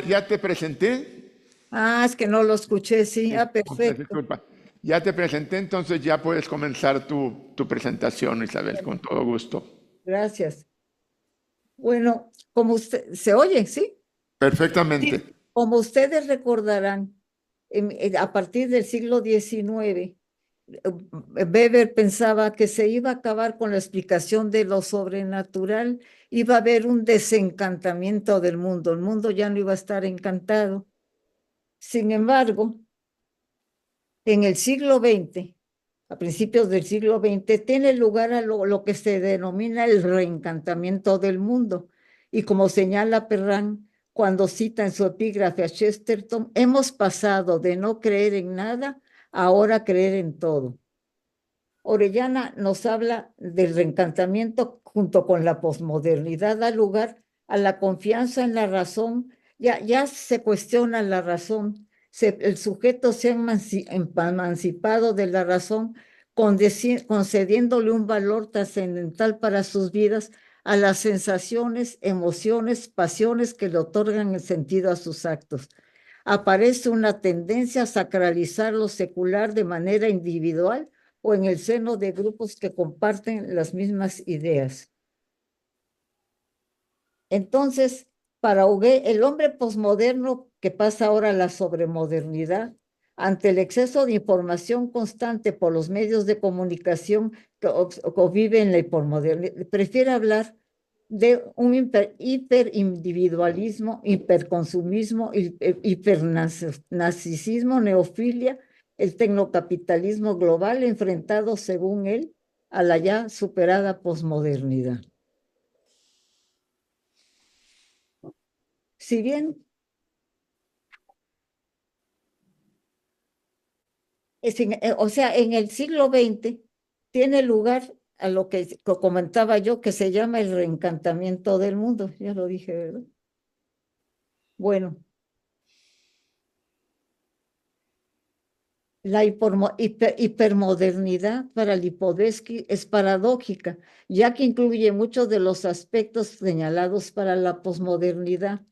ya te presenté. Ah, es que no lo escuché, sí. Ah, perfecto. Disculpa. Ya te presenté, entonces ya puedes comenzar tu presentación, Isabel, con Bueno, todo gusto. gracias. Bueno, como usted, ¿se oye? ¿Sí? Perfectamente. Sí. Como ustedes recordarán, a partir del siglo XIX, Weber pensaba que se iba a acabar con la explicación de lo sobrenatural, iba a haber un desencantamiento del mundo, el mundo ya no iba a estar encantado. Sin embargo, en el siglo XX, a principios del siglo XX, tiene lugar a lo que se denomina el reencantamiento del mundo. Y como señala Perrán, cuando cita en su epígrafe a Chesterton, hemos pasado de no creer en nada a ahora creer en todo. Orellana nos habla del reencantamiento junto con la posmodernidad, da lugar a la confianza en la razón, ya se cuestiona la razón, el sujeto se ha emancipado de la razón, concediéndole un valor trascendental para sus vidas a las sensaciones, emociones, pasiones que le otorgan el sentido a sus actos. Aparece una tendencia a sacralizar lo secular de manera individual o en el seno de grupos que comparten las mismas ideas. Entonces, para Huguet, el hombre posmoderno que pasa ahora a la sobremodernidad, ante el exceso de información constante por los medios de comunicación que vive en la hipermodernidad, prefiere hablar de un hiperindividualismo, hiperconsumismo, hipernarcisismo, neofilia, el tecnocapitalismo global enfrentado, según él, a la ya superada posmodernidad. Si bien o sea, en el siglo XX tiene lugar a lo que comentaba yo, que se llama el reencantamiento del mundo. Ya lo dije, ¿verdad? Bueno, la hipermodernidad para Lipovetsky es paradójica, ya que incluye muchos de los aspectos señalados para la posmodernidad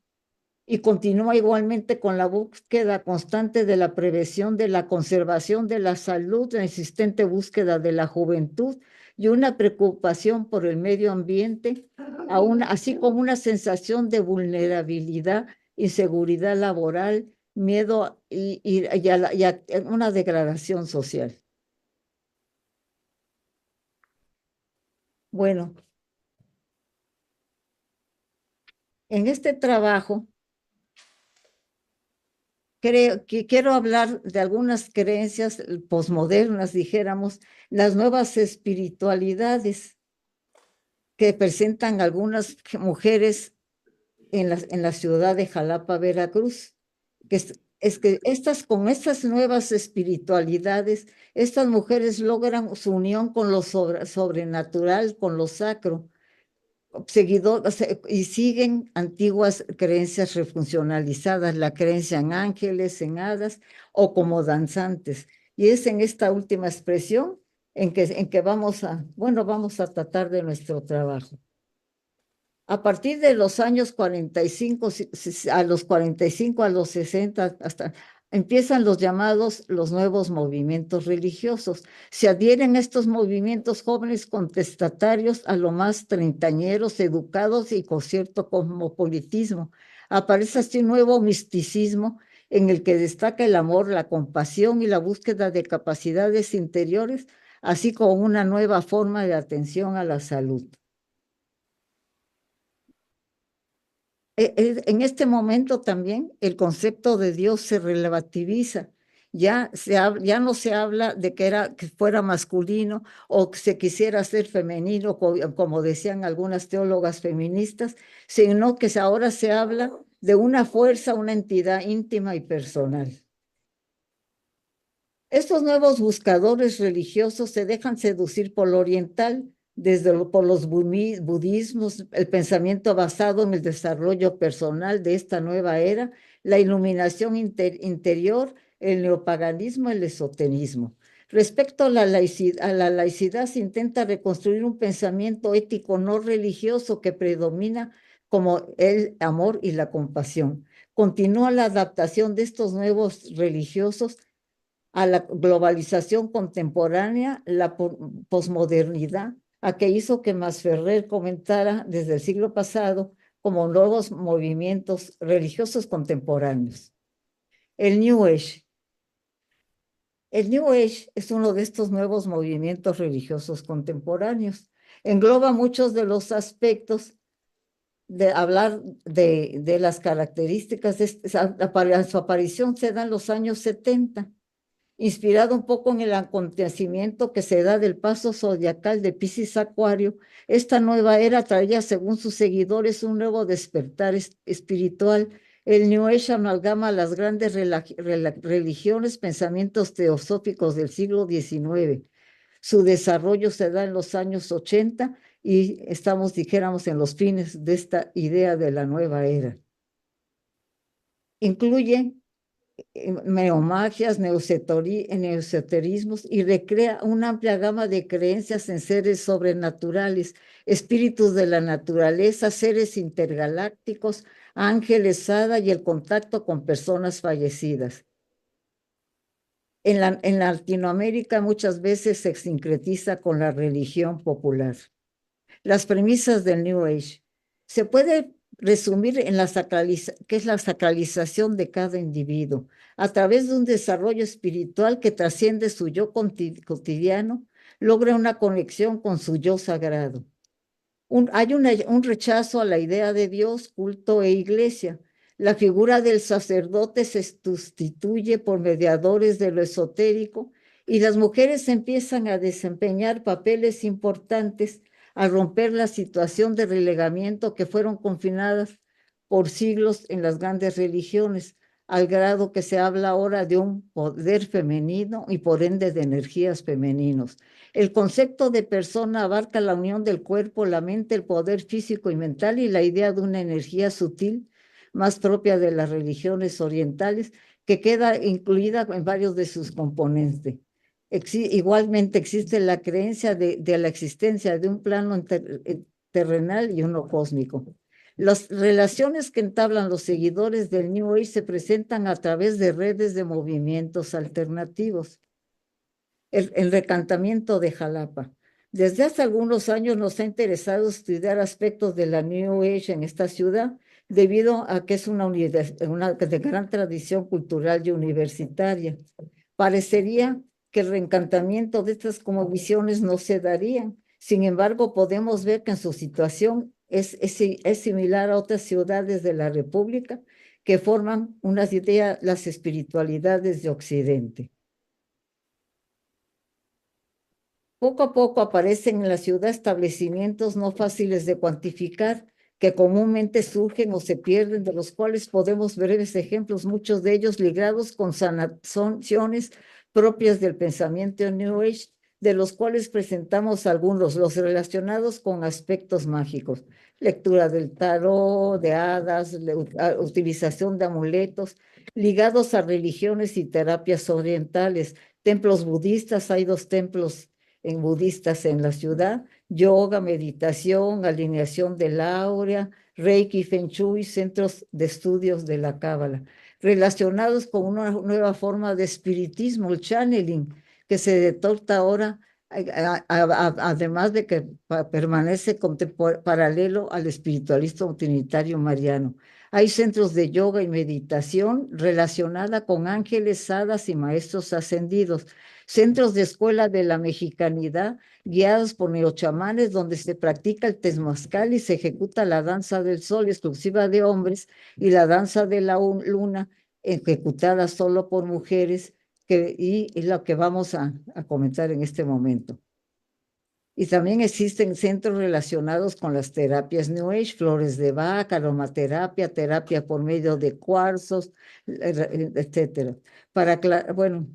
y continúa igualmente con la búsqueda constante de la prevención, de la conservación de la salud, la insistente búsqueda de la juventud y una preocupación por el medio ambiente, así como una sensación de vulnerabilidad, inseguridad laboral, miedo y una degradación social. Bueno, en este trabajo quiero hablar de algunas creencias posmodernas, dijéramos, las nuevas espiritualidades que presentan algunas mujeres en la ciudad de Jalapa, Veracruz, que es que con estas nuevas espiritualidades, estas mujeres logran su unión con lo sobrenatural, con lo sacro, y siguen antiguas creencias refuncionalizadas, la creencia en ángeles, en hadas o como danzantes. Y es en esta última expresión en que vamos a tratar de nuestro trabajo. A partir de los años 45, a los 45, a los 60, hasta empiezan los llamados los nuevos movimientos religiosos. Se adhieren estos movimientos jóvenes contestatarios a lo más treintañeros, educados y con cierto cosmopolitismo. Aparece así un nuevo misticismo en el que destaca el amor, la compasión y la búsqueda de capacidades interiores, así como una nueva forma de atención a la salud. En este momento también el concepto de Dios se relativiza. Ya no se habla de que fuera masculino o que se quisiera ser femenino, como decían algunas teólogas feministas, sino que ahora se habla de una fuerza, una entidad íntima y personal. Estos nuevos buscadores religiosos se dejan seducir por lo oriental, por los budismos, el pensamiento basado en el desarrollo personal de esta nueva era, la iluminación interior, el neopaganismo, el esoterismo. Respecto a la laicidad, se intenta reconstruir un pensamiento ético no religioso que predomina como el amor y la compasión. continúa la adaptación de estos nuevos religiosos a la globalización contemporánea, la posmodernidad, a que hizo que Masferrer comentara desde el siglo pasado como nuevos movimientos religiosos contemporáneos. El New Age. El New Age es uno de estos nuevos movimientos religiosos contemporáneos. Engloba muchos de los aspectos de hablar de las características. Su aparición se da en los años 70, inspirado un poco en el acontecimiento que se da del paso zodiacal de Piscis a Acuario. Esta nueva era traía, según sus seguidores, un nuevo despertar espiritual. El New Age amalgama las grandes religiones, pensamientos teosóficos del siglo XIX. Su desarrollo se da en los años 80 y estamos, dijéramos, en los fines de esta idea de la nueva era. Incluye neomagias, neoesoterismos y recrea una amplia gama de creencias en seres sobrenaturales, espíritus de la naturaleza, seres intergalácticos, ángeles, hada y el contacto con personas fallecidas. En Latinoamérica muchas veces se sincretiza con la religión popular. Las premisas del New Age. Se puede resumir en qué es la sacralización de cada individuo, a través de un desarrollo espiritual que trasciende su yo cotidiano, logra una conexión con su yo sagrado. Hay un rechazo a la idea de Dios, culto e iglesia. La figura del sacerdote se sustituye por mediadores de lo esotérico y las mujeres empiezan a desempeñar papeles importantes al romper la situación de relegamiento que fueron confinadas por siglos en las grandes religiones, al grado que se habla ahora de un poder femenino y por ende de energías femeninos. El concepto de persona abarca la unión del cuerpo, la mente, el poder físico y mental y la idea de una energía sutil más propia de las religiones orientales, que queda incluida en varios de sus componentes. Igualmente existe la creencia de la existencia de un plano terrenal y uno cósmico. Las relaciones que entablan los seguidores del New Age se presentan a través de redes de movimientos alternativos. El recantamiento de Jalapa. Desde hace algunos años nos ha interesado estudiar aspectos de la New Age en esta ciudad, debido a que es una de gran tradición cultural y universitaria. Parecería que el reencantamiento de estas como visiones no se darían. Sin embargo, podemos ver que en su situación es similar a otras ciudades de la República que forman unas ideas, las espiritualidades de Occidente. Poco a poco aparecen en la ciudad establecimientos no fáciles de cuantificar, que comúnmente surgen o se pierden, de los cuales podemos breves ejemplos, muchos de ellos ligados con sanaciones propias del pensamiento New Age, de los cuales presentamos algunos, los relacionados con aspectos mágicos, lectura del tarot, de hadas, utilización de amuletos, ligados a religiones y terapias orientales, templos budistas. Hay 2 templos budistas en la ciudad: yoga, meditación, alineación del áurea, Reiki, Feng Shui, centros de estudios de la Cábala, relacionados con una nueva forma de espiritismo, el channeling, que se detecta ahora, además de que permanece paralelo al espiritualismo trinitario mariano. Hay centros de yoga y meditación relacionada con ángeles, hadas y maestros ascendidos, centros de escuela de la mexicanidad guiados por neochamanes, donde se practica el temazcal y se ejecuta la danza del sol exclusiva de hombres y la danza de la luna ejecutada solo por mujeres, y es lo que vamos a comentar en este momento. Y también existen centros relacionados con las terapias New Age, flores de Bach, aromaterapia, terapia por medio de cuarzos, etcétera. Bueno,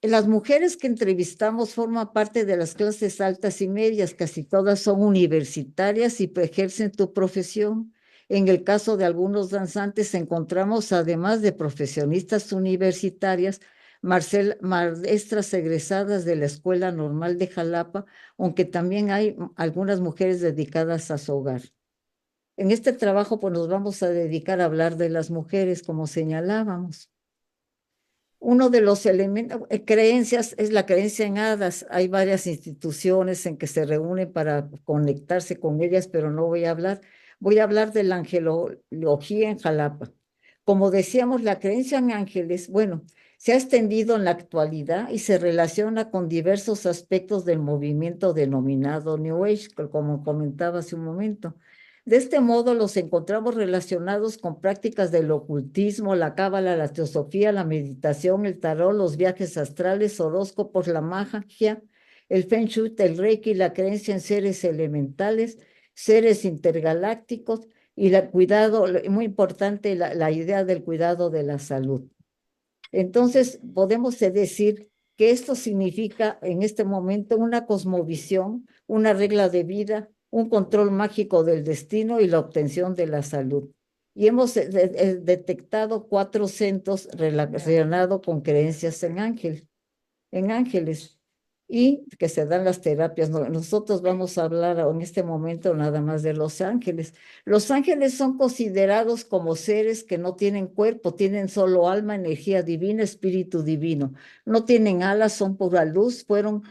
las mujeres que entrevistamos forman parte de las clases altas y medias, casi todas son universitarias y ejercen tu profesión. En el caso de algunos danzantes encontramos, además de profesionistas universitarias, maestras egresadas de la Escuela Normal de Jalapa, aunque también hay algunas mujeres dedicadas a su hogar. En este trabajo pues nos vamos a dedicar a hablar de las mujeres, como señalábamos. Uno de los elementos, creencias, es la creencia en hadas. Hay varias instituciones en que se reúnen para conectarse con ellas, pero no voy a hablar. Voy a hablar de la angelología en Jalapa. Como decíamos, la creencia en ángeles, bueno, se ha extendido en la actualidad y se relaciona con diversos aspectos del movimiento denominado New Age, como comentaba hace un momento. De este modo los encontramos relacionados con prácticas del ocultismo, la cábala, la teosofía, la meditación, el tarot, los viajes astrales, horóscopos, la magia, el feng shui, el reiki, la creencia en seres elementales, seres intergalácticos y el cuidado, muy importante, la idea del cuidado de la salud. Entonces, podemos decir que esto significa en este momento una cosmovisión, una regla de vida, un control mágico del destino y la obtención de la salud. Y hemos detectado 4 centros relacionados con creencias en ángeles y que se dan las terapias. Nosotros vamos a hablar en este momento nada más de los ángeles. Los ángeles son considerados como seres que no tienen cuerpo, tienen solo alma, energía divina, espíritu divino. No tienen alas, son pura luz, fueron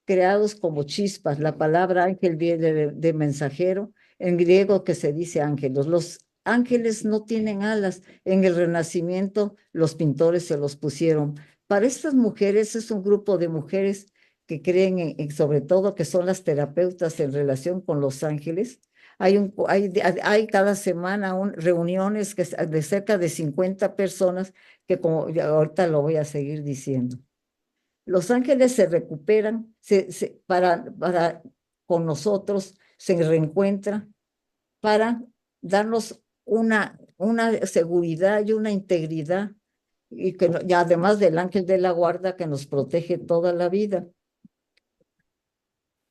creados como chispas. La palabra ángel viene de mensajero, en griego que se dice ángelos. Los ángeles no tienen alas. En el Renacimiento los pintores se los pusieron. Para estas mujeres es un grupo de mujeres que creen sobre todo que son las terapeutas en relación con los ángeles. Hay cada semana reuniones de cerca de 50 personas que como ahorita lo voy a seguir diciendo. Los ángeles se recuperan para con nosotros, se reencuentran para darnos una seguridad y una integridad, y además del ángel de la guarda que nos protege toda la vida.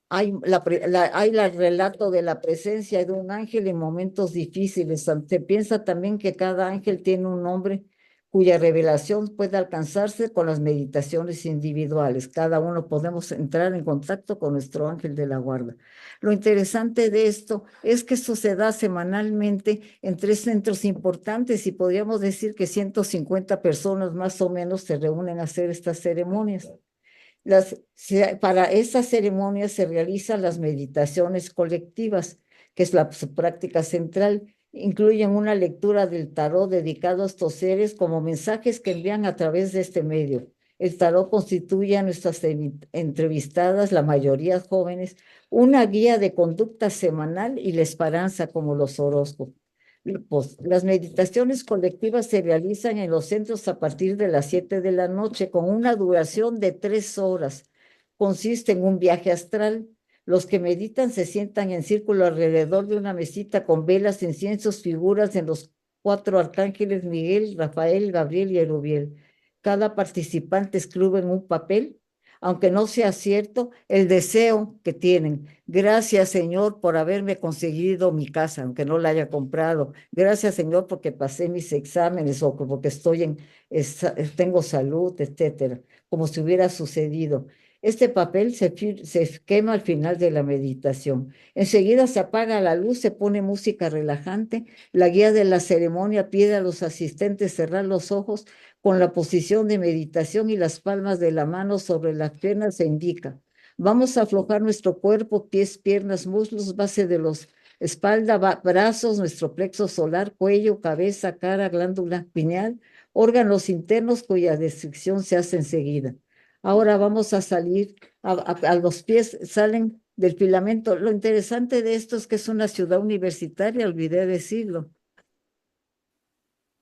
Hay el relato de la presencia de un ángel en momentos difíciles. Se piensa también que cada ángel tiene un nombre cuya revelación puede alcanzarse con las meditaciones individuales. Cada uno podemos entrar en contacto con nuestro ángel de la guarda. Lo interesante de esto es que esto se da semanalmente en 3 centros importantes y podríamos decir que 150 personas más o menos se reúnen a hacer estas ceremonias. Para estas ceremonias se realizan las meditaciones colectivas, que es su práctica central. Incluyen una lectura del tarot dedicado a estos seres como mensajes que envían a través de este medio. El tarot constituye a nuestras entrevistadas, la mayoría jóvenes, una guía de conducta semanal y la esperanza como los horóscopos. Las meditaciones colectivas se realizan en los centros a partir de las 7 de la noche con una duración de 3 horas. Consiste en un viaje astral. Los que meditan se sientan en círculo alrededor de una mesita con velas, inciensos, figuras en los 4 arcángeles Miguel, Rafael, Gabriel y Erubiel. Cada participante escribe en un papel, aunque no sea cierto, el deseo que tienen. Gracias, Señor, por haberme conseguido mi casa, aunque no la haya comprado. Gracias, Señor, porque pasé mis exámenes o porque tengo salud, etcétera, como si hubiera sucedido. Este papel se quema al final de la meditación. Enseguida se apaga la luz, se pone música relajante. La guía de la ceremonia pide a los asistentes cerrar los ojos con la posición de meditación y las palmas de la mano sobre las piernas se indica. Vamos a aflojar nuestro cuerpo, pies, piernas, muslos, base de los espalda, brazos, nuestro plexo solar, cuello, cabeza, cara, glándula pineal, órganos internos cuya destrucción se hace enseguida. Ahora vamos a salir, a los pies salen del filamento. Lo interesante de esto es que es una ciudad universitaria, olvidé decirlo,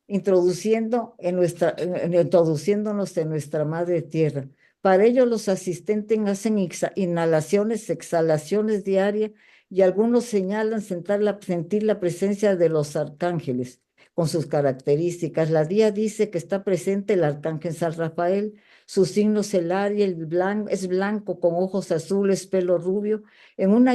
introduciéndonos en nuestra madre tierra. Para ello los asistentes hacen inhalaciones, exhalaciones diarias y algunos señalan sentir la presencia de los arcángeles con sus características. La guía dice que está presente el arcángel San Rafael, su signo solar y es blanco con ojos azules, pelo rubio. En una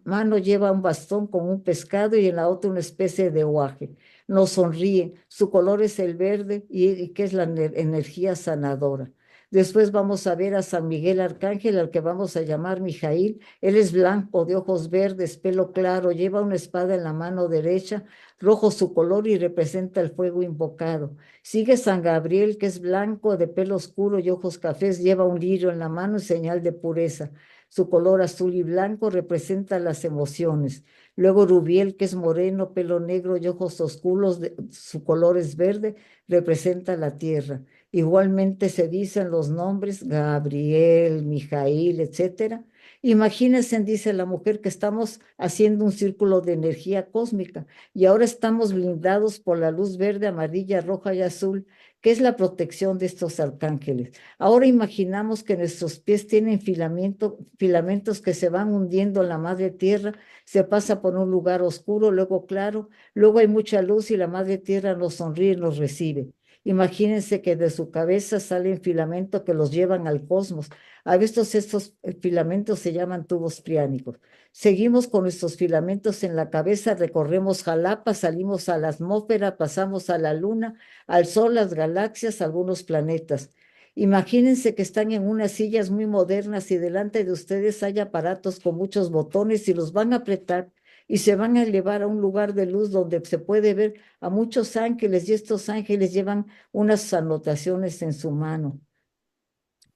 mano lleva un bastón con un pescado y en la otra una especie de aguaje. Nos sonríe, su color es el verde y que es la energía sanadora. Después vamos a ver a San Miguel Arcángel, al que vamos a llamar Mijail. Él es blanco, de ojos verdes, pelo claro, lleva una espada en la mano derecha, rojo su color y representa el fuego invocado. Sigue San Gabriel, que es blanco, de pelo oscuro y ojos cafés, lleva un lirio en la mano en señal de pureza. Su color azul y blanco representa las emociones. Luego Rubiel, que es moreno, pelo negro y ojos oscuros, su color es verde, representa la tierra. Igualmente se dicen los nombres Gabriel, Mijail, etcétera. Imagínense, dice la mujer, que estamos haciendo un círculo de energía cósmica y ahora estamos blindados por la luz verde, amarilla, roja y azul, que es la protección de estos arcángeles. Ahora imaginamos que nuestros pies tienen filamentos que se van hundiendo en la madre tierra, se pasa por un lugar oscuro, luego claro, luego hay mucha luz y la madre tierra nos sonríe y nos recibe. Imagínense que de su cabeza salen filamentos que los llevan al cosmos. A veces estos filamentos se llaman tubos priánicos. Seguimos con nuestros filamentos en la cabeza, recorremos Jalapa, salimos a la atmósfera, pasamos a la luna, al sol, las galaxias, algunos planetas. Imagínense que están en unas sillas muy modernas y delante de ustedes hay aparatos con muchos botones y los van a apretar y se van a elevar a un lugar de luz donde se puede ver a muchos ángeles y estos ángeles llevan unas anotaciones en su mano.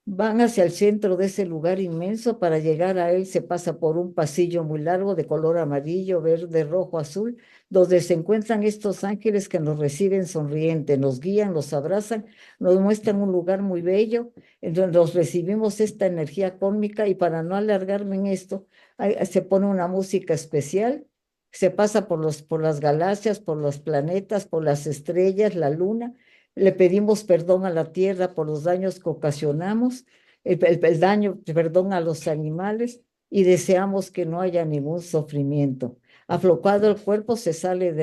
Van hacia el centro de ese lugar inmenso. Para llegar a él se pasa por un pasillo muy largo de color amarillo, verde, rojo, azul, donde se encuentran estos ángeles que nos reciben sonrientes, nos guían, nos abrazan, nos muestran un lugar muy bello, en donde nos recibimos esta energía cósmica y para no alargarme en esto, se pone una música especial, se pasa por las galaxias, por los planetas, por las estrellas, la luna. Le pedimos perdón a la tierra por los daños que ocasionamos, el daño, perdón a los animales y deseamos que no haya ningún sufrimiento. Aflocado el cuerpo se sale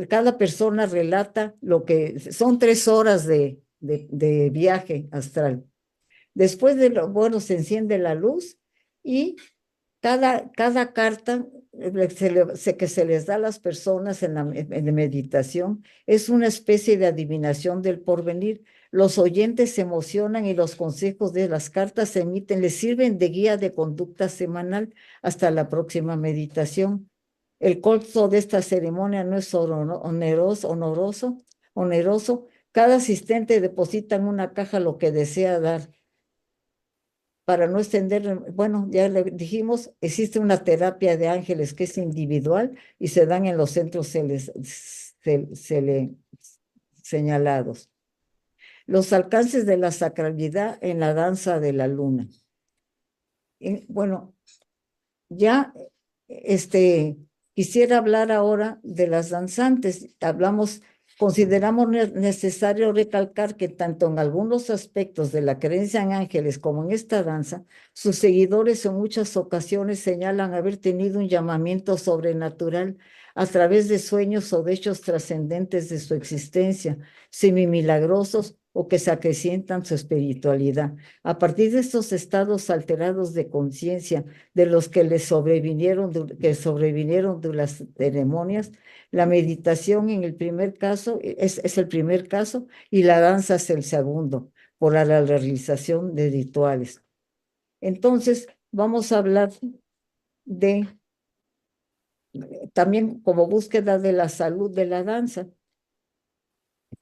cada persona relata lo que son 3 horas de viaje astral. Después de lo bueno se enciende la luz y cada carta que se les da a las personas en meditación es una especie de adivinación del porvenir. Los oyentes se emocionan y los consejos de las cartas se emiten, les sirven de guía de conducta semanal hasta la próxima meditación. El costo de esta ceremonia no es oneroso. Cada asistente deposita en una caja lo que desea dar. Para no extender, bueno, ya le dijimos, existe una terapia de ángeles que es individual y se dan en los centros señalados. Los alcances de la sacralidad en la danza de la luna. Bueno, ya quisiera hablar ahora de las danzantes. Consideramos necesario recalcar que tanto en algunos aspectos de la creencia en ángeles como en esta danza, sus seguidores en muchas ocasiones señalan haber tenido un llamamiento sobrenatural a través de sueños o de hechos trascendentes de su existencia, semimilagrosos o que se acrecientan su espiritualidad. A partir de estos estados alterados de conciencia de los que sobrevinieron de las ceremonias, la meditación en el primer caso es el primer caso y la danza es el segundo, por la realización de rituales. Entonces, vamos a hablar de también como búsqueda de la salud de la danza.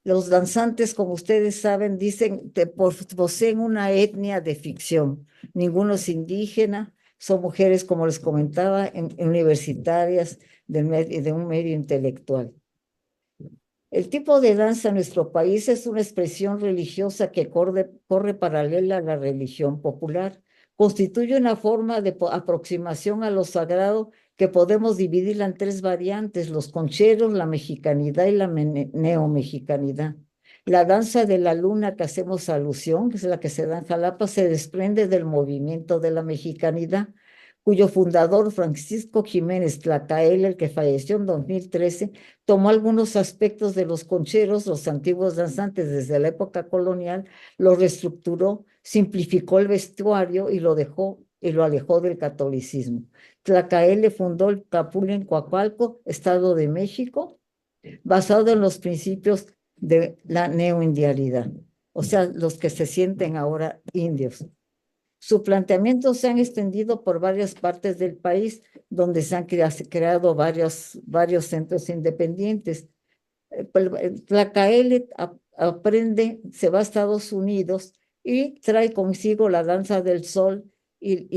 Los danzantes, como ustedes saben, dicen que poseen una etnia de ficción. Ninguno es indígena, son mujeres, como les comentaba, universitarias de un medio intelectual. El tipo de danza en nuestro país es una expresión religiosa que corre paralela a la religión popular. Constituye una forma de aproximación a lo sagrado que podemos dividirla en 3 variantes: los concheros, la mexicanidad y la neomexicanidad. La danza de la luna que hacemos alusión, que es la que se da en Jalapa, se desprende del movimiento de la mexicanidad, cuyo fundador, Francisco Jiménez Tlacael, el que falleció en 2013, tomó algunos aspectos de los concheros, los antiguos danzantes desde la época colonial, lo reestructuró, simplificó el vestuario y lo alejó del catolicismo. Tlacael fundó el Capul en Coacalco, Estado de México, basado en los principios de la neoindialidad. o sea, los que se sienten ahora indios. Su planteamiento se han extendido por varias partes del país, donde se han creado varios centros independientes. Tlacaele aprende, se va a Estados Unidos y trae consigo la danza del sol y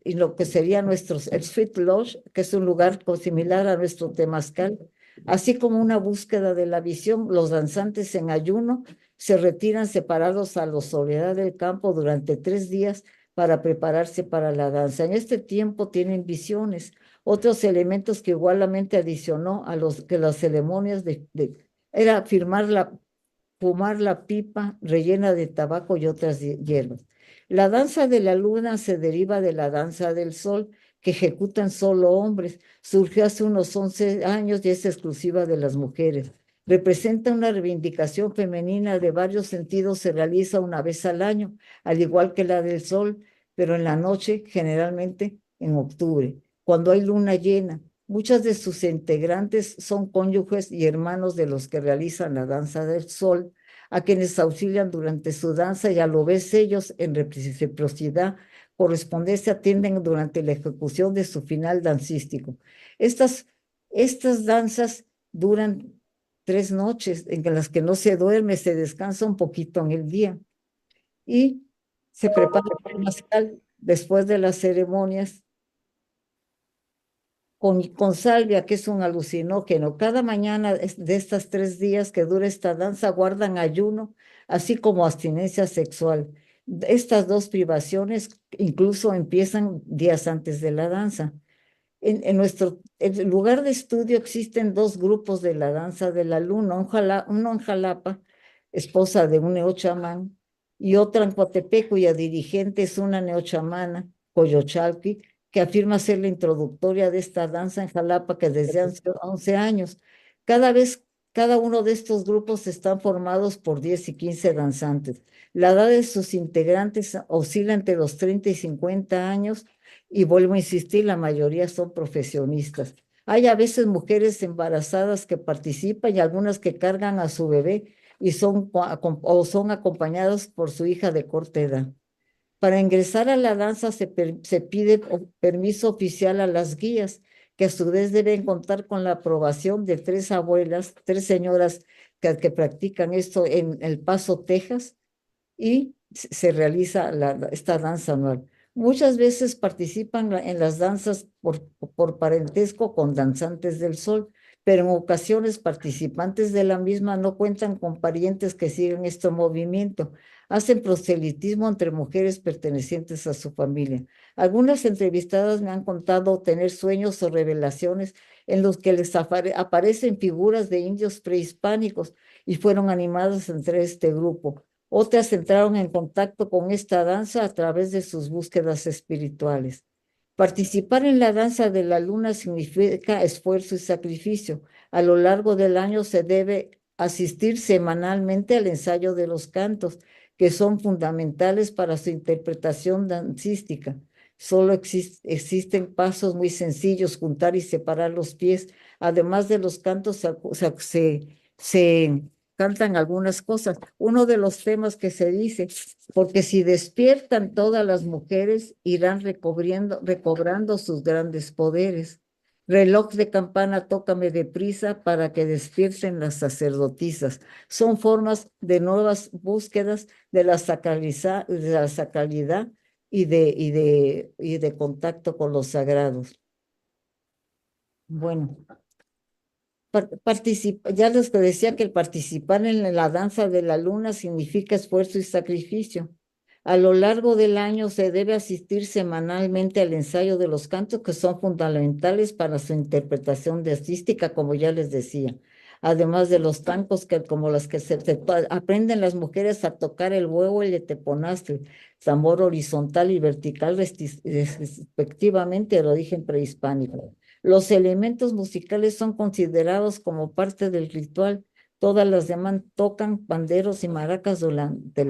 lo que sería el Sweet Lodge, que es un lugar similar a nuestro temazcal, así como una búsqueda de la visión. Los danzantes en ayuno se retiran separados a la soledad del campo durante 3 días para prepararse para la danza. En este tiempo tienen visiones. Otros elementos que igualmente adicionó a los que las ceremonias era fumar la pipa rellena de tabaco y otras hierbas. La danza de la luna se deriva de la danza del sol, que ejecutan solo hombres. Surgió hace unos 11 años y es exclusiva de las mujeres. Representa una reivindicación femenina de varios sentidos, se realiza una vez al año, al igual que la del sol, pero en la noche, generalmente en octubre, cuando hay luna llena. Muchas de sus integrantes son cónyuges y hermanos de los que realizan la danza del sol, a quienes auxilian durante su danza, y a lo vez ellos, en reciprocidad, correspondencia, atienden durante la ejecución de su final dancístico. Estas, estas danzas duran 3 noches en las que no se duerme, se descansa un poquito en el día y se prepara el temazcal después de las ceremonias con salvia, que es un alucinógeno. Cada mañana de estas 3 días que dura esta danza guardan ayuno, así como abstinencia sexual. Estas dos privaciones incluso empiezan días antes de la danza. En nuestro lugar de estudio existen 2 grupos de la danza de la luna, uno en Jalapa, esposa de un neochamán, y otra en Coatepec, cuya dirigente es una neochamana, Coyochalpi, que afirma ser la introductoria de esta danza en Jalapa, que desde hace 11 años. Cada uno de estos grupos están formados por 10 y 15 danzantes. La edad de sus integrantes oscila entre los 30 y 50 años, y vuelvo a insistir, la mayoría son profesionistas. Hay a veces mujeres embarazadas que participan y algunas que cargan a su bebé y son acompañadas por su hija de corta edad. Para ingresar a la danza se pide permiso oficial a las guías, que a su vez deben contar con la aprobación de 3 abuelas, 3 señoras que practican esto en El Paso, Texas, y se realiza esta danza anual. Muchas veces participan en las danzas por parentesco con danzantes del sol, pero en ocasiones participantes de la misma no cuentan con parientes que sigan este movimiento. Hacen proselitismo entre mujeres pertenecientes a su familia. Algunas entrevistadas me han contado tener sueños o revelaciones en los que les aparecen figuras de indios prehispánicos y fueron animadas entre este grupo. Otras entraron en contacto con esta danza a través de sus búsquedas espirituales. Participar en la danza de la luna significa esfuerzo y sacrificio. A lo largo del año se debe asistir semanalmente al ensayo de los cantos, que son fundamentales para su interpretación dancística. Solo existen pasos muy sencillos: juntar y separar los pies. Además de los cantos, se cantan algunas cosas. Uno de los temas que se dice: porque si despiertan todas las mujeres, irán recobrando sus grandes poderes. Reloj de campana, tócame deprisa para que despierten las sacerdotisas. Son formas de nuevas búsquedas de la sacralidad y de contacto con los sagrados. Bueno, ya les decía que el participar en la danza de la luna significa esfuerzo y sacrificio. A lo largo del año se debe asistir semanalmente al ensayo de los cantos, que son fundamentales para su interpretación artística, como ya les decía. Además de los tancos, como las que aprenden las mujeres a tocar el huevo y el teponaztle, tambor horizontal y vertical, respectivamente, de origen prehispánico. Los elementos musicales son considerados como parte del ritual. Todas las demás tocan panderos y maracas durante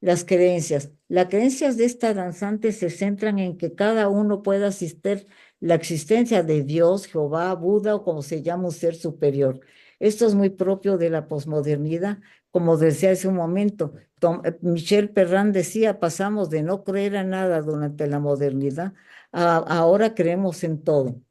las creencias. Las creencias de esta danzante se centran en que cada uno pueda asistir la existencia de Dios, Jehová, Buda o como se llama un ser superior. Esto es muy propio de la posmodernidad, como decía hace un momento. Michel Perrin decía, pasamos de no creer a nada durante la modernidad a ahora creemos en todo.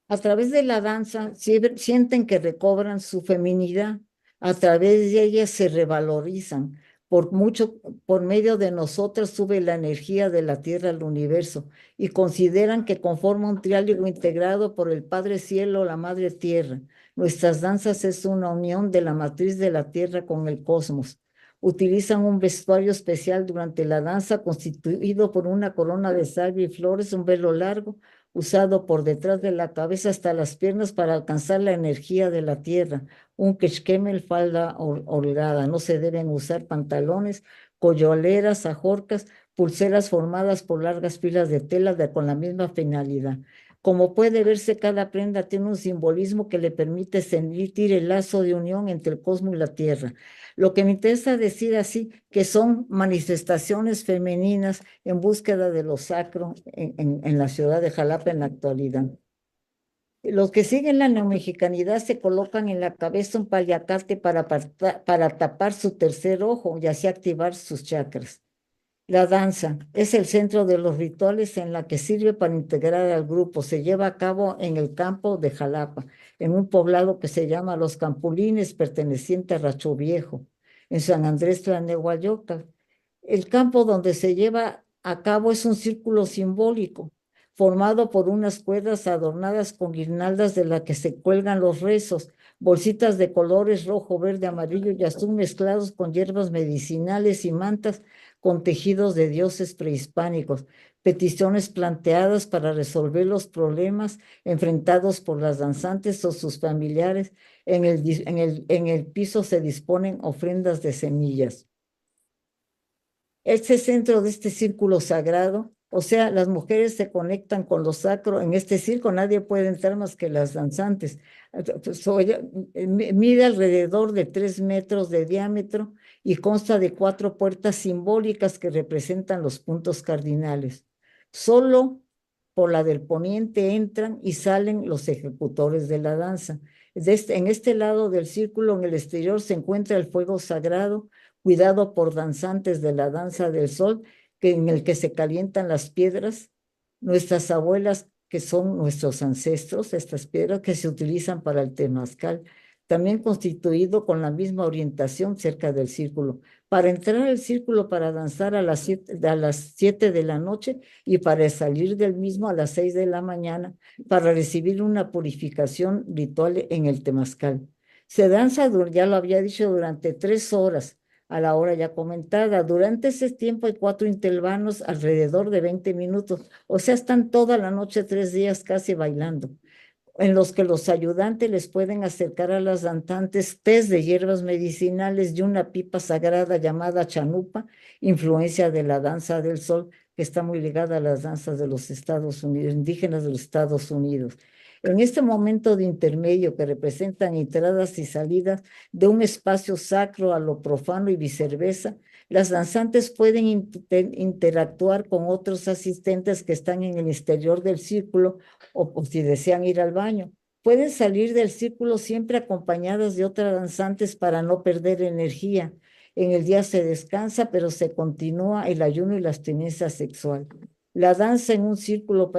A través de la danza sienten que recobran su feminidad, a través de ella se revalorizan. Por medio de nosotras sube la energía de la tierra al universo y consideran que conforma un triángulo integrado por el Padre Cielo, la Madre Tierra. Nuestras danzas es una unión de la matriz de la tierra con el cosmos. Utilizan un vestuario especial durante la danza constituido por una corona de salvia y flores, un velo largo usado por detrás de la cabeza hasta las piernas para alcanzar la energía de la tierra. Un quechquemel, falda holgada. No se deben usar pantalones, colloleras, ajorcas, pulseras formadas por largas filas de tela con la misma finalidad. Como puede verse, cada prenda tiene un simbolismo que le permite sentir el lazo de unión entre el cosmos y la tierra. Lo que me interesa decir así, que son manifestaciones femeninas en búsqueda de lo sacro en la ciudad de Jalapa en la actualidad. Los que siguen la neomexicanidad se colocan en la cabeza un paliacate para tapar su tercer ojo y así activar sus chakras. La danza es el centro de los rituales en la que sirve para integrar al grupo. Se lleva a cabo en el campo de Jalapa, en un poblado que se llama Los Campulines, perteneciente a Racho Viejo, en San Andrés Tlanehuayoca. El campo donde se lleva a cabo es un círculo simbólico, formado por unas cuerdas adornadas con guirnaldas de las que se cuelgan los rezos, bolsitas de colores rojo, verde, amarillo y azul mezclados con hierbas medicinales y mantas con tejidos de dioses prehispánicos, peticiones planteadas para resolver los problemas enfrentados por las danzantes o sus familiares. En el piso se disponen ofrendas de semillas. Este centro de este círculo sagrado, o sea, las mujeres se conectan con lo sacro. En este círculo nadie puede entrar más que las danzantes. Mide alrededor de 3 metros de diámetro y consta de 4 puertas simbólicas que representan los puntos cardinales. Solo por la del poniente entran y salen los ejecutores de la danza. En este lado del círculo, en el exterior, se encuentra el fuego sagrado, cuidado por danzantes de la danza del sol, en el que se calientan las piedras. Nuestras abuelas, que son nuestros ancestros, estas piedras que se utilizan para el temazcal, también constituido con la misma orientación cerca del círculo. Para entrar al círculo, para danzar a las 7 de la noche y para salir del mismo a las 6 de la mañana, para recibir una purificación ritual en el temazcal. Se danza, ya lo había dicho, durante 3 horas, a la hora ya comentada. Durante ese tiempo hay 4 intervalos alrededor de 20 minutos, o sea, están toda la noche, 3 días casi bailando, en los que los ayudantes les pueden acercar a las danzantes tés de hierbas medicinales y una pipa sagrada llamada chanupa, influencia de la danza del sol, que está muy ligada a las danzas de los Estados Unidos, indígenas de los Estados Unidos. En este momento de intermedio que representan entradas y salidas de un espacio sacro a lo profano y viceversa, las danzantes pueden interactuar con otros asistentes que están en el exterior del círculo o si desean ir al baño. Pueden salir del círculo siempre acompañadas de otras danzantes para no perder energía. En el día se descansa, pero se continúa el ayuno y la abstinencia sexual. La danza en un círculo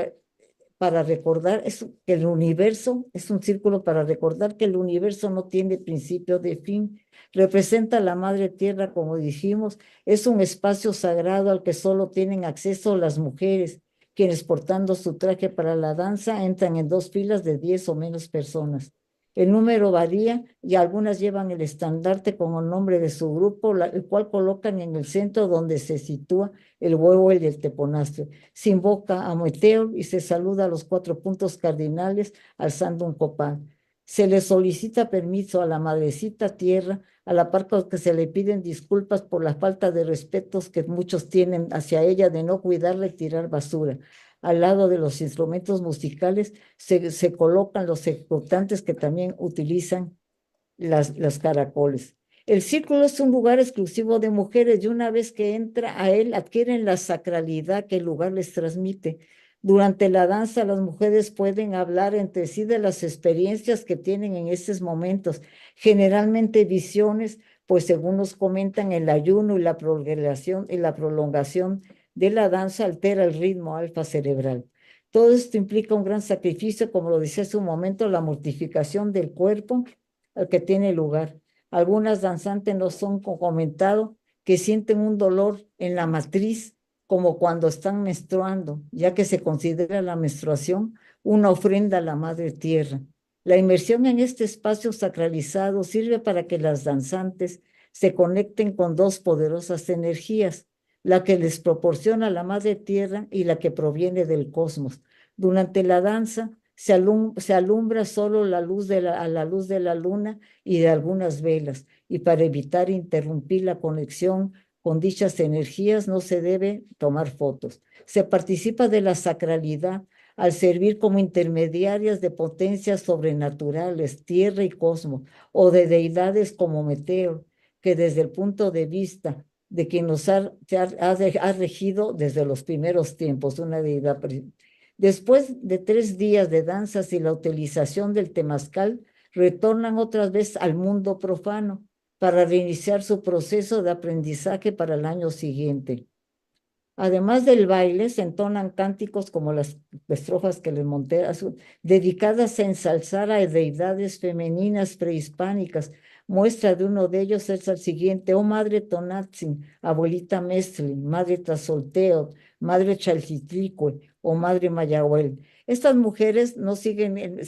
para recordar que el universo es un círculo para recordar que el universo no tiene principio de fin. Representa la madre tierra, como dijimos, es un espacio sagrado al que solo tienen acceso las mujeres, quienes portando su traje para la danza entran en 2 filas de 10 o menos personas. El número varía y algunas llevan el estandarte con el nombre de su grupo, el cual colocan en el centro donde se sitúa el huevo y el teponastro. Se invoca a Moeteo y se saluda a los 4 puntos cardinales alzando un copal. Se le solicita permiso a la madrecita tierra, a la par que se le piden disculpas por la falta de respetos que muchos tienen hacia ella de no cuidarla y tirar basura. Al lado de los instrumentos musicales se colocan los ejecutantes que también utilizan las caracoles. El círculo es un lugar exclusivo de mujeres y una vez que entra a él adquieren la sacralidad que el lugar les transmite. Durante la danza, las mujeres pueden hablar entre sí de las experiencias que tienen en estos momentos, generalmente visiones, pues según nos comentan, el ayuno y la prolongación de la danza altera el ritmo alfa cerebral. Todo esto implica un gran sacrificio, como lo decía hace un momento, la mortificación del cuerpo al que tiene lugar. Algunas danzantes nos han comentado que sienten un dolor en la matriz como cuando están menstruando, ya que se considera la menstruación una ofrenda a la Madre Tierra. La inmersión en este espacio sacralizado sirve para que las danzantes se conecten con dos poderosas energías, la que les proporciona la Madre Tierra y la que proviene del cosmos. Durante la danza se alumbra solo a la luz de la luna y de algunas velas, y para evitar interrumpir la conexión con dichas energías no se debe tomar fotos. Se participa de la sacralidad al servir como intermediarias de potencias sobrenaturales, tierra y cosmos, o de deidades como Meteo, que desde el punto de vista de quien nos ha regido desde los primeros tiempos, una deidad. Después de 3 días de danzas y la utilización del temazcal, retornan otra vez al mundo profano para reiniciar su proceso de aprendizaje para el año siguiente. Además del baile, se entonan cánticos como las estrofas que les monté, dedicadas a ensalzar a deidades femeninas prehispánicas. Muestra de uno de ellos es el siguiente: oh Madre Tonatzin, Abuelita Mestli, Madre Tlazolteo, Madre Chalchitlicue, o Madre Mayahuel. Estas mujeres no siguen el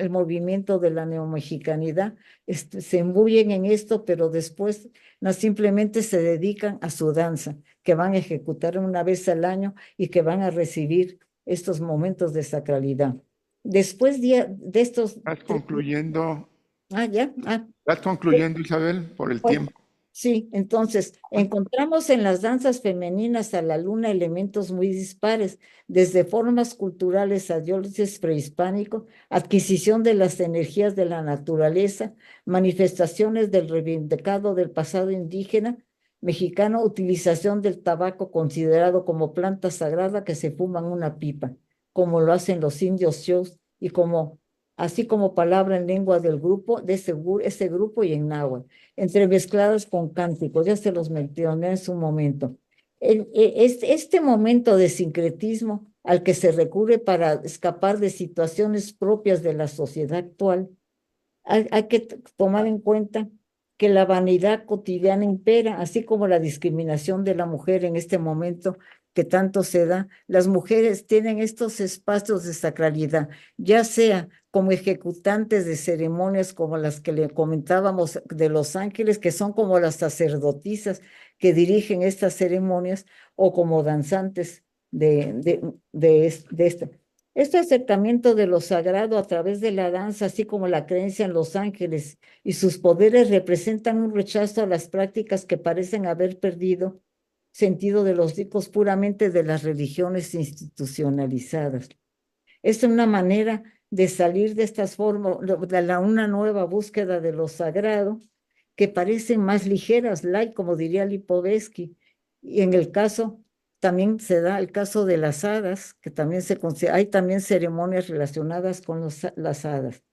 movimiento de la neomexicanidad, se embullen en esto, pero después no simplemente se dedican a su danza, que van a ejecutar una vez al año y que van a recibir estos momentos de sacralidad. Después de estos... ¿Estás concluyendo? Ya. ¿Estás concluyendo, Isabel, por el Pues, tiempo? sí, entonces encontramos en las danzas femeninas a la luna elementos muy dispares, desde formas culturales a dioses prehispánicos, adquisición de las energías de la naturaleza, manifestaciones del reivindicado del pasado indígena mexicano, utilización del tabaco considerado como planta sagrada que se fuma en una pipa, como lo hacen los indios shows y así como palabra en lengua del grupo, de ese grupo y en náhuatl, entremezcladas con cánticos, ya se los mencioné en su momento. Este momento de sincretismo al que se recurre para escapar de situaciones propias de la sociedad actual, hay que tomar en cuenta que la vanidad cotidiana impera, así como la discriminación de la mujer en este momento que tanto se da. Las mujeres tienen estos espacios de sacralidad, ya sea como ejecutantes de ceremonias como las que le comentábamos de los ángeles, que son como las sacerdotisas que dirigen estas ceremonias, o como danzantes de esta. Este acercamiento de lo sagrado a través de la danza, así como la creencia en los ángeles y sus poderes, representan un rechazo a las prácticas que parecen haber perdido sentido de los ricos puramente de las religiones institucionalizadas. Es una manera de salir de estas formas, una nueva búsqueda de lo sagrado, que parecen más ligeras, light, como diría Lipovetsky. Y en el caso, también se da el caso de las hadas, que también hay también ceremonias relacionadas con las hadas.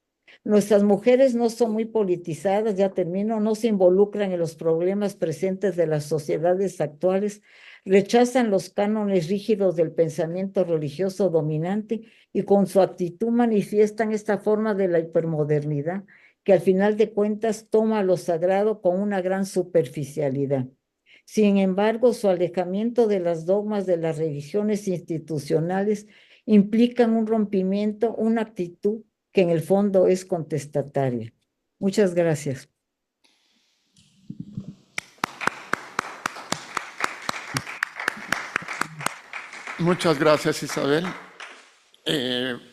Nuestras mujeres no son muy politizadas, ya termino, no se involucran en los problemas presentes de las sociedades actuales, rechazan los cánones rígidos del pensamiento religioso dominante y con su actitud manifiestan esta forma de la hipermodernidad que al final de cuentas toma lo sagrado con una gran superficialidad. Sin embargo, su alejamiento de las dogmas de las religiones institucionales implican un rompimiento, una actitud que en el fondo es contestataria. Muchas gracias. Muchas gracias, Isabel.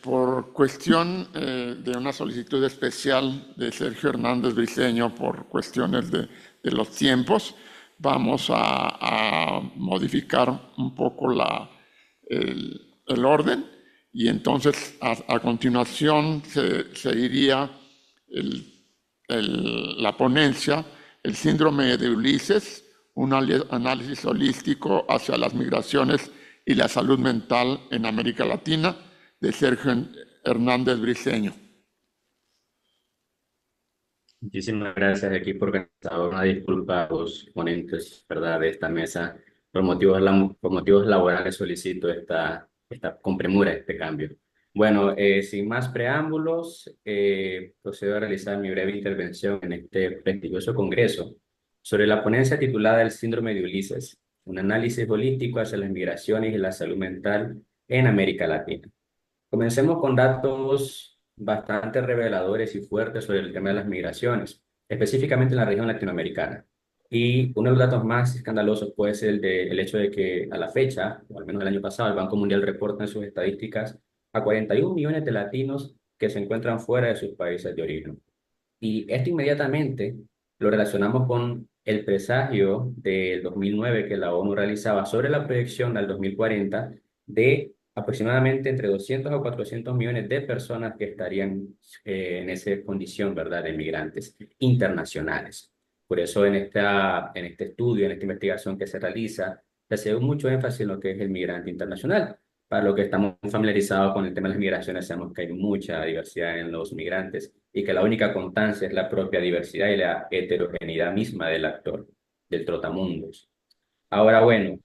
Por cuestión de una solicitud especial de Sergio Hernández Briceño por cuestiones de los tiempos, vamos a modificar un poco el orden, y entonces a continuación se iría la ponencia, el síndrome de Ulises, un análisis holístico hacia las migraciones y la salud mental en América Latina, de Sergio Hernández Briceño. Muchísimas gracias, equipo organizador. Una disculpa a los ponentes, ¿verdad?, de esta mesa. Por motivos laborales solicito con premura este cambio. Bueno, sin más preámbulos, procedo a realizar mi breve intervención en este prestigioso congreso sobre la ponencia titulada El síndrome de Ulises, un análisis holístico hacia las migraciones y la salud mental en América Latina. Comencemos con datos bastante reveladores y fuertes sobre el tema de las migraciones, específicamente en la región latinoamericana. Y uno de los datos más escandalosos puede ser el hecho de que a la fecha, o al menos el año pasado, el Banco Mundial reporta en sus estadísticas a 41 millones de latinos que se encuentran fuera de sus países de origen. Y esto inmediatamente lo relacionamos con el presagio del 2009 que la ONU realizaba sobre la proyección al 2040 de aproximadamente entre 200 a 400 millones de personas que estarían en esa condición, ¿verdad?, de migrantes internacionales. Por eso en este estudio, en esta investigación que se realiza, se hace mucho énfasis en lo que es el migrante internacional. Para los que estamos familiarizados con el tema de las migraciones, sabemos que hay mucha diversidad en los migrantes y que la única constancia es la propia diversidad y la heterogeneidad misma del actor, del trotamundos. Ahora, bueno,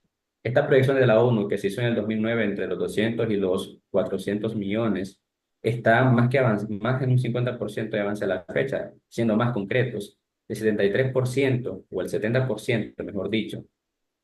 esta proyección de la ONU que se hizo en el 2009 entre los 200 y los 400 millones está más en un 50% de avance a la fecha, siendo más concretos, el 73% o el 70%, mejor dicho,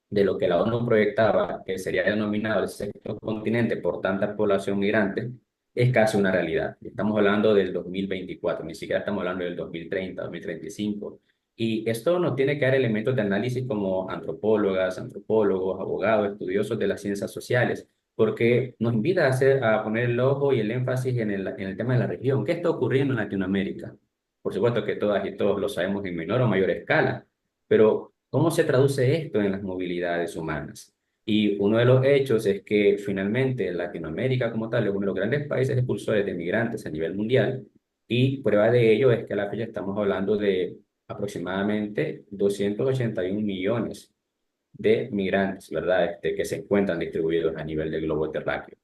de lo que la ONU proyectaba, que sería denominado el sexto continente por tanta población migrante, es casi una realidad. Estamos hablando del 2024, ni siquiera estamos hablando del 2030, 2035. Y esto nos tiene que dar elementos de análisis como antropólogas, antropólogos, abogados, estudiosos de las ciencias sociales, porque nos invita a poner el ojo y el énfasis en el tema de la región. ¿Qué está ocurriendo en Latinoamérica? Por supuesto que todas y todos lo sabemos en menor o mayor escala, pero ¿cómo se traduce esto en las movilidades humanas? Y uno de los hechos es que finalmente Latinoamérica como tal es uno de los grandes países expulsores de migrantes a nivel mundial y prueba de ello es que a la fecha estamos hablando de aproximadamente 281 millones de migrantes, ¿verdad? Que se encuentran distribuidos a nivel del globo terráqueo.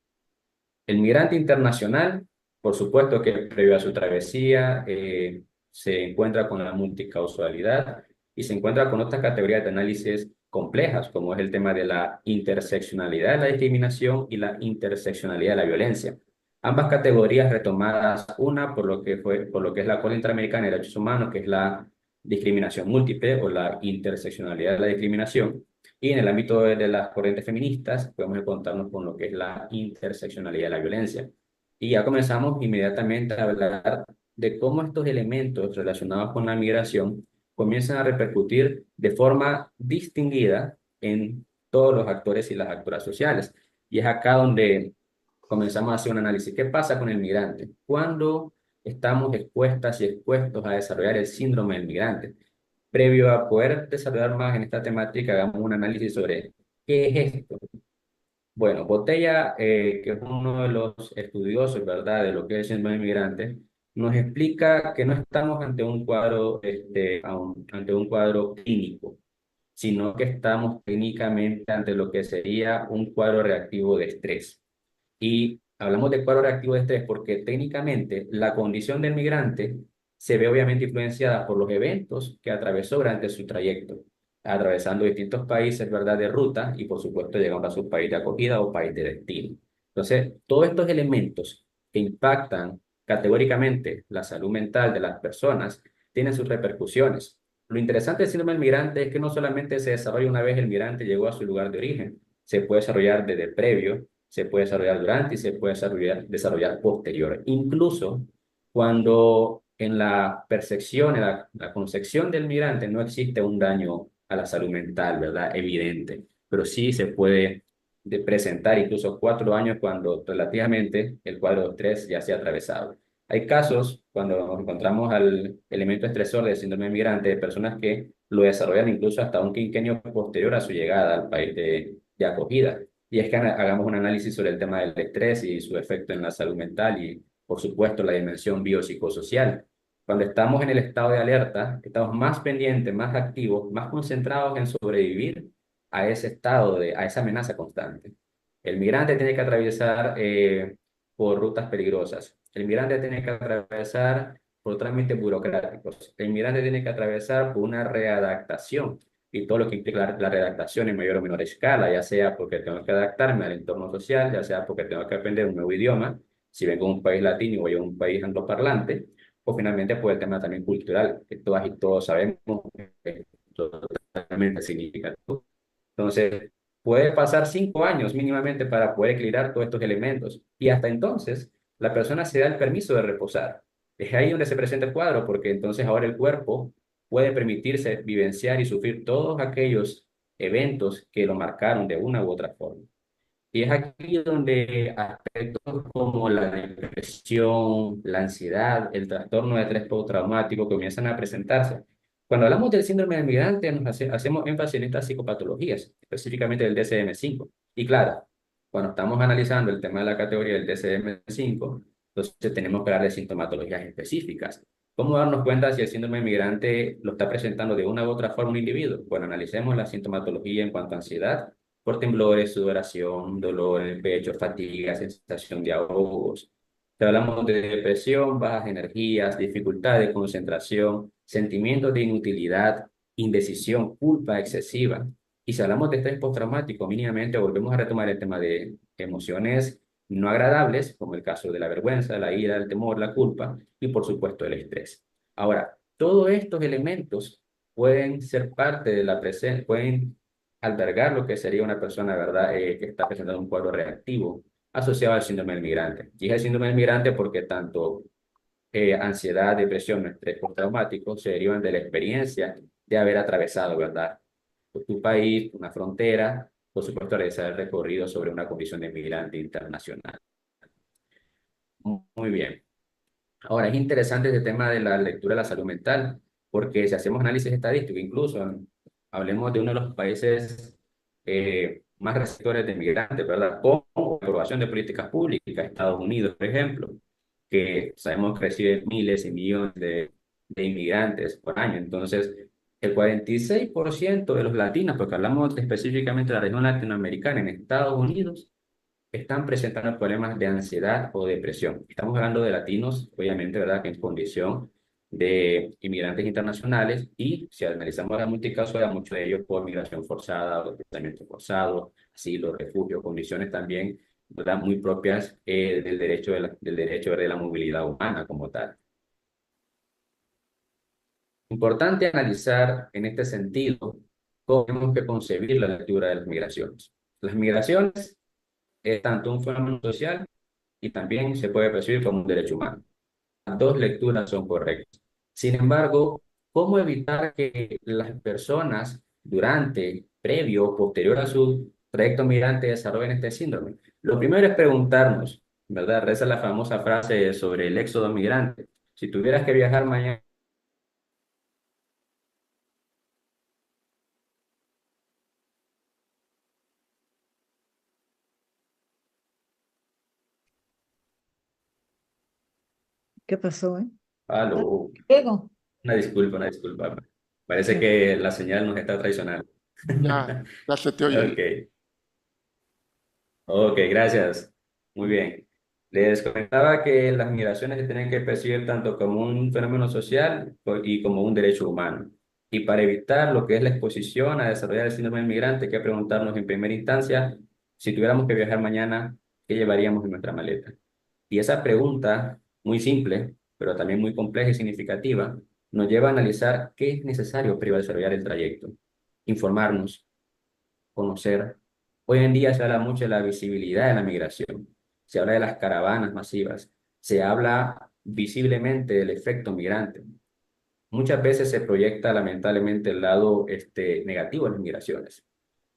El migrante internacional, por supuesto que previo a su travesía, se encuentra con la multicausalidad y se encuentra con otras categorías de análisis complejas, como es el tema de la interseccionalidad de la discriminación y la interseccionalidad de la violencia. Ambas categorías retomadas, una por lo que es la Corte Interamericana de Derechos Humanos, que es la discriminación múltiple o la interseccionalidad de la discriminación, y en el ámbito de las corrientes feministas, podemos encontrarnos con lo que es la interseccionalidad de la violencia. Y ya comenzamos inmediatamente a hablar de cómo estos elementos relacionados con la migración comienzan a repercutir de forma distinguida en todos los actores y las actoras sociales. Y es acá donde comenzamos a hacer un análisis. ¿Qué pasa con el migrante? ¿Cuándo estamos expuestas y expuestos a desarrollar el síndrome del migrante? Previo a poder desarrollar más en esta temática, hagamos un análisis sobre qué es esto. Bueno, Botella, que es uno de los estudiosos, ¿verdad?, de lo que es el síndrome inmigrante, nos explica que no estamos ante un cuadro, ante un cuadro clínico, sino que estamos técnicamente ante lo que sería un cuadro reactivo de estrés. Y hablamos de cuadro reactivo de estrés porque técnicamente la condición del migrante se ve obviamente influenciada por los eventos que atravesó durante su trayecto, atravesando distintos países, ¿verdad?, de ruta y por supuesto llegando a su país de acogida o país de destino. Entonces, todos estos elementos que impactan categóricamente la salud mental de las personas tienen sus repercusiones. Lo interesante del síndrome del migrante es que no solamente se desarrolla una vez el migrante llegó a su lugar de origen, se puede desarrollar desde el previo, se puede desarrollar durante y se puede desarrollar posterior. Incluso cuando en la percepción, en la concepción del migrante no existe un daño a la salud mental, ¿verdad? Evidente, pero sí se puede presentar incluso 4 años cuando relativamente el cuadro de estrés ya se ha atravesado. Hay casos cuando nos encontramos al elemento estresor del síndrome migrante de personas que lo desarrollan incluso hasta un quinquenio posterior a su llegada al país de acogida. Y es que hagamos un análisis sobre el tema del estrés y su efecto en la salud mental y, por supuesto, la dimensión biopsicosocial. Cuando estamos en el estado de alerta, estamos más pendientes, más activos, más concentrados en sobrevivir a ese estado a esa amenaza constante. El migrante tiene que atravesar por rutas peligrosas. El migrante tiene que atravesar por trámites burocráticos. El migrante tiene que atravesar por una readaptación y todo lo que implica la readaptación en mayor o menor escala, ya sea porque tengo que adaptarme al entorno social, ya sea porque tengo que aprender un nuevo idioma, si vengo de un país latino o voy a un país angloparlante, o finalmente por el tema también cultural, que todas y todos sabemos que es totalmente significativo. Entonces, puede pasar 5 años mínimamente para poder equilibrar todos estos elementos. Y hasta entonces, la persona se da el permiso de reposar. Es ahí donde se presenta el cuadro, porque entonces ahora el cuerpo puede permitirse vivenciar y sufrir todos aquellos eventos que lo marcaron de una u otra forma. Y es aquí donde aspectos como la depresión, la ansiedad, el trastorno de estrés postraumático comienzan a presentarse. Cuando hablamos del síndrome del migrante, hacemos énfasis en estas psicopatologías, específicamente del DSM-5. Y claro, cuando estamos analizando el tema de la categoría del DSM-5, entonces tenemos que hablar de sintomatologías específicas. ¿Cómo darnos cuenta si el síndrome del migrante lo está presentando de una u otra forma un individuo? Bueno, analicemos la sintomatología en cuanto a ansiedad por temblores, sudoración, dolor en el pecho, fatiga, sensación de ahogos. Te hablamos de depresión, bajas energías, dificultad de concentración, sentimientos de inutilidad, indecisión, culpa excesiva. Y si hablamos de estrés postraumático, mínimamente volvemos a retomar el tema de emociones no agradables, como el caso de la vergüenza, la ira, el temor, la culpa y por supuesto el estrés. Ahora, todos estos elementos pueden ser parte de la presencia, pueden albergar lo que sería una persona, ¿verdad?, que está presentando un cuadro reactivo asociado al síndrome del migrante. Y es el síndrome del migrante porque tanto ansiedad, depresión, estrés postraumático se derivan de la experiencia de haber atravesado, ¿verdad?, tu país, una frontera, por supuesto, realizar el recorrido sobre una condición de migrante internacional. Muy bien. Ahora, es interesante este tema de la lectura de la salud mental, porque si hacemos análisis estadístico, incluso hablemos de uno de los países más receptores de migrantes, ¿verdad? Con aprobación de políticas públicas, Estados Unidos, por ejemplo, que sabemos que recibe miles y millones de inmigrantes por año. Entonces, el 46% de los latinos, porque hablamos específicamente de la región latinoamericana en Estados Unidos, están presentando problemas de ansiedad o depresión. Estamos hablando de latinos, obviamente, ¿verdad?, que en condición de inmigrantes internacionales y si analizamos la multicausal, muchos de ellos por migración forzada, desplazamiento forzado, asilo, refugio, condiciones también, ¿verdad?, muy propias del derecho del derecho de la movilidad humana como tal. Importante analizar en este sentido cómo tenemos que concebir la lectura de las migraciones. Las migraciones es tanto un fenómeno social y también se puede percibir como un derecho humano. Las dos lecturas son correctas. Sin embargo, ¿cómo evitar que las personas durante, previo o posterior a su trayecto migrante desarrollen este síndrome? Lo primero es preguntarnos, ¿verdad? Reza la famosa frase sobre el éxodo migrante. Si tuvieras que viajar mañana, ¿Qué pasó, eh? Ah, aló, luego. una disculpa, una disculpa. Parece Sí. que la señal nos está traicionando. Ya se te oye. Ok. Ok, gracias. Muy bien. Les comentaba que las migraciones se tienen que percibir tanto como un fenómeno social y como un derecho humano. Y para evitar lo que es la exposición a desarrollar el síndrome del migrante, hay que preguntarnos en primera instancia, si tuviéramos que viajar mañana, ¿qué llevaríamos en nuestra maleta? Y esa pregunta, muy simple, pero también muy compleja y significativa, nos lleva a analizar qué es necesario para desarrollar el trayecto. Informarnos, conocer. Hoy en día se habla mucho de la visibilidad de la migración, se habla de las caravanas masivas, se habla visiblemente del efecto migrante. Muchas veces se proyecta lamentablemente el lado negativo de las migraciones.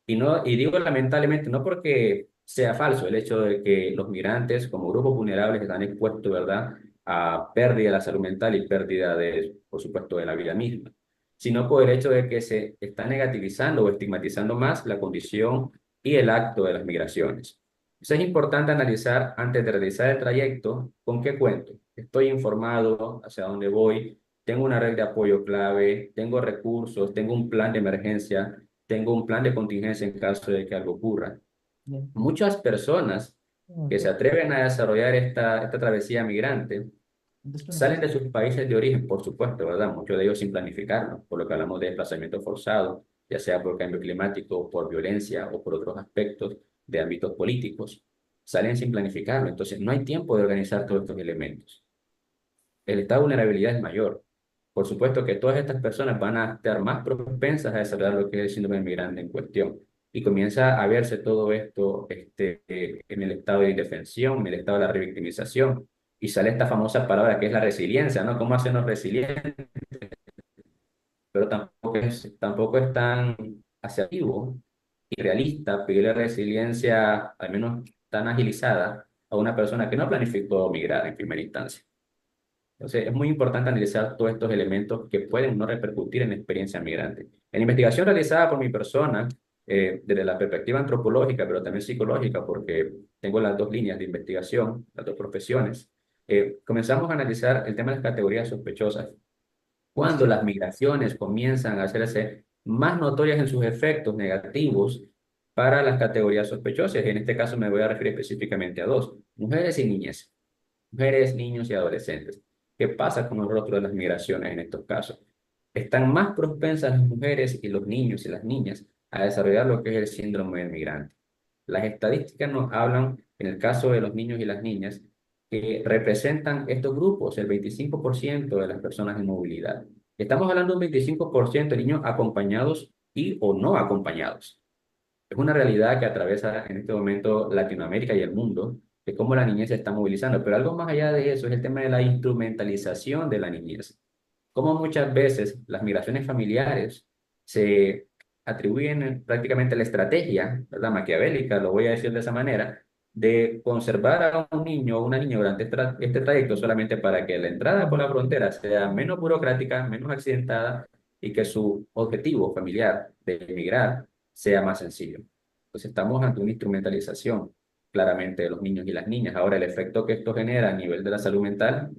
Y digo lamentablemente no porque sea falso el hecho de que los migrantes como grupos vulnerables están expuestos, ¿verdad?, a pérdida de la salud mental y pérdida de, por supuesto, de la vida misma, sino por el hecho de que se está negativizando o estigmatizando más la condición y el acto de las migraciones. Entonces es importante analizar antes de realizar el trayecto con qué cuento. Estoy informado hacia dónde voy, tengo una red de apoyo clave, tengo recursos, tengo un plan de emergencia, tengo un plan de contingencia en caso de que algo ocurra. Muchas personas que se atreven a desarrollar esta travesía migrante salen de sus países de origen, por supuesto, ¿verdad? Muchos de ellos sin planificarlo, por lo que hablamos de desplazamiento forzado, ya sea por cambio climático, por violencia o por otros aspectos de ámbitos políticos, salen sin planificarlo. Entonces, no hay tiempo de organizar todos estos elementos. El estado de vulnerabilidad es mayor. Por supuesto que todas estas personas van a estar más propensas a desarrollar lo que es el síndrome del migrante en cuestión. Y comienza a verse todo esto en el estado de indefensión, en el estado de la revictimización. Y sale esta famosa palabra que es la resiliencia, ¿no? ¿Cómo hacernos resilientes? Pero tampoco es tan asertivo y realista pedirle resiliencia, al menos tan agilizada, a una persona que no planificó migrar en primera instancia. Entonces, es muy importante analizar todos estos elementos que pueden no repercutir en la experiencia migrante. En la investigación realizada por mi persona, desde la perspectiva antropológica, pero también psicológica, porque tengo las dos líneas de investigación, las dos profesiones, comenzamos a analizar el tema de las categorías sospechosas. Cuando las migraciones comienzan a hacerse más notorias en sus efectos negativos para las categorías sospechosas, y en este caso me voy a referir específicamente a dos, mujeres y niñas. Mujeres, niños y adolescentes. ¿Qué pasa con el rostro de las migraciones en estos casos? Están más propensas las mujeres y los niños y las niñas a desarrollar lo que es el síndrome del migrante. Las estadísticas nos hablan, en el caso de los niños y las niñas, que representan estos grupos el 25% de las personas en movilidad. Estamos hablando de un 25% de niños acompañados y o no acompañados. Es una realidad que atraviesa en este momento Latinoamérica y el mundo, de cómo la niñez se está movilizando. Pero algo más allá de eso es el tema de la instrumentalización de la niñez. Cómo muchas veces las migraciones familiares se atribuyen prácticamente la estrategia, ¿verdad? Maquiavélica, lo voy a decir de esa manera, de conservar a un niño o una niña durante este trayecto solamente para que la entrada por la frontera sea menos burocrática, menos accidentada y que su objetivo familiar de emigrar sea más sencillo. Pues estamos ante una instrumentalización claramente de los niños y las niñas. Ahora, el efecto que esto genera a nivel de la salud mental,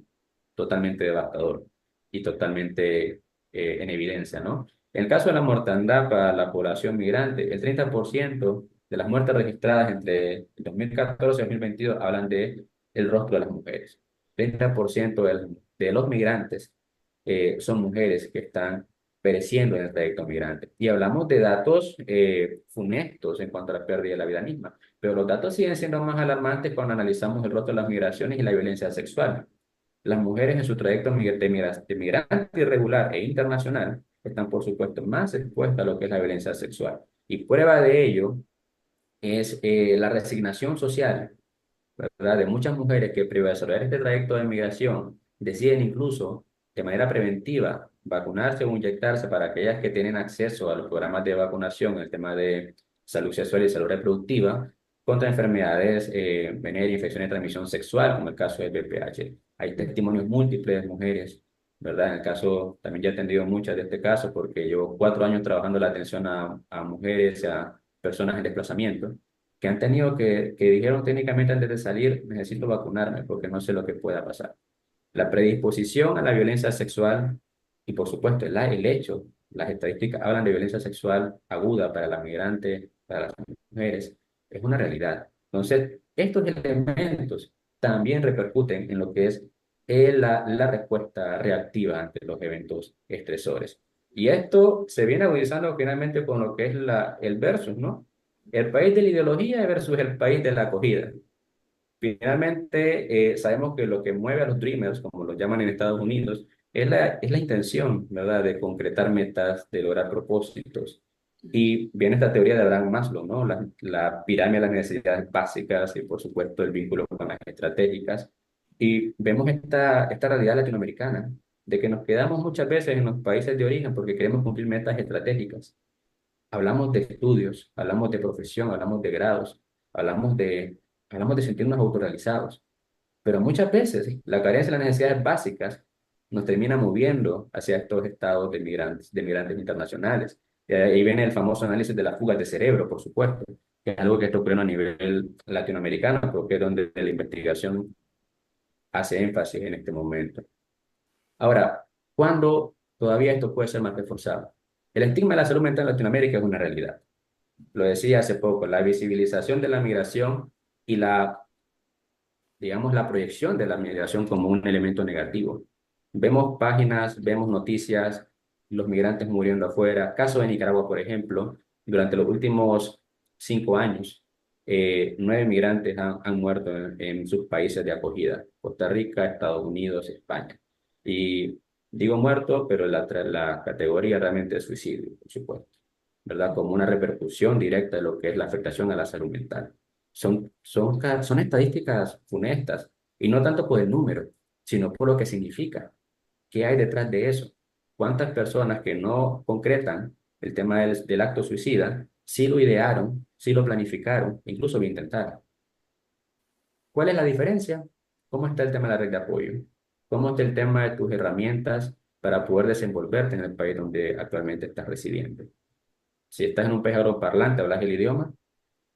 totalmente devastador y totalmente en evidencia, ¿no? En el caso de la mortandad para la población migrante, el 30% de las muertes registradas entre el 2014 y 2022 hablan de el rostro de las mujeres. 30% de los migrantes son mujeres que están pereciendo en el trayecto migrante. Y hablamos de datos funestos en cuanto a la pérdida de la vida misma, pero los datos siguen siendo más alarmantes cuando analizamos el rostro de las migraciones y la violencia sexual. Las mujeres en su trayecto de migrante irregular e internacional están, por supuesto, más expuestas a lo que es la violencia sexual. Y prueba de ello es la resignación social, ¿verdad? De muchas mujeres que, previo a desarrollar este trayecto de migración, deciden incluso de manera preventiva vacunarse o inyectarse para aquellas que tienen acceso a los programas de vacunación en el tema de salud sexual y salud reproductiva contra enfermedades venéreas, infecciones de transmisión sexual, como el caso del VPH. Hay testimonios múltiples de mujeres, ¿verdad? En el caso, también ya he atendido muchas de este caso porque llevo 4 años trabajando la atención a mujeres, a personas en desplazamiento que han tenido que dijeron técnicamente antes de salir, necesito vacunarme porque no sé lo que pueda pasar. La predisposición a la violencia sexual y por supuesto el hecho, las estadísticas hablan de violencia sexual aguda para las migrantes, para las mujeres, es una realidad. Entonces, estos elementos también repercuten en lo que es la respuesta reactiva ante los eventos estresores. Y esto se viene agudizando finalmente con lo que es el versus, ¿no? El país de la ideología versus el país de la acogida. Finalmente, sabemos que lo que mueve a los dreamers, como los llaman en Estados Unidos, es la intención, ¿verdad?, de concretar metas, de lograr propósitos. Y viene esta teoría de Abraham Maslow, ¿no? La pirámide de las necesidades básicas y, por supuesto, el vínculo con las estratégicas. Y vemos esta realidad latinoamericana, de que nos quedamos muchas veces en los países de origen porque queremos cumplir metas estratégicas. Hablamos de estudios, hablamos de profesión, hablamos de grados, hablamos de sentirnos autorrealizados. Pero muchas veces la carencia de las necesidades básicas nos termina moviendo hacia estos estados de migrantes internacionales. Y ahí viene el famoso análisis de las fugas de cerebro, por supuesto, que es algo que está ocurriendo a nivel latinoamericano, porque es donde la investigación hace énfasis en este momento. Ahora, ¿cuándo todavía esto puede ser más reforzado? El estigma de la salud mental en Latinoamérica es una realidad. Lo decía hace poco, la visibilización de la migración y digamos, la proyección de la migración como un elemento negativo. Vemos páginas, vemos noticias, los migrantes muriendo afuera. Caso de Nicaragua, por ejemplo, durante los últimos 5 años, 9 migrantes han muerto en sus países de acogida: Costa Rica, Estados Unidos, España. Y digo muerto, pero la categoría realmente es suicidio, por supuesto, ¿verdad? Como una repercusión directa de lo que es la afectación a la salud mental. Son estadísticas funestas, y no tanto por el número, sino por lo que significa. ¿Qué hay detrás de eso? ¿Cuántas personas que no concretan el tema del acto suicida, sí lo idearon, sí lo planificaron, incluso lo intentaron? ¿Cuál es la diferencia? ¿Cómo está el tema de la red de apoyo? ¿Cómo está el tema de tus herramientas para poder desenvolverte en el país donde actualmente estás residiendo? Si estás en un país angloparlante, hablas el idioma.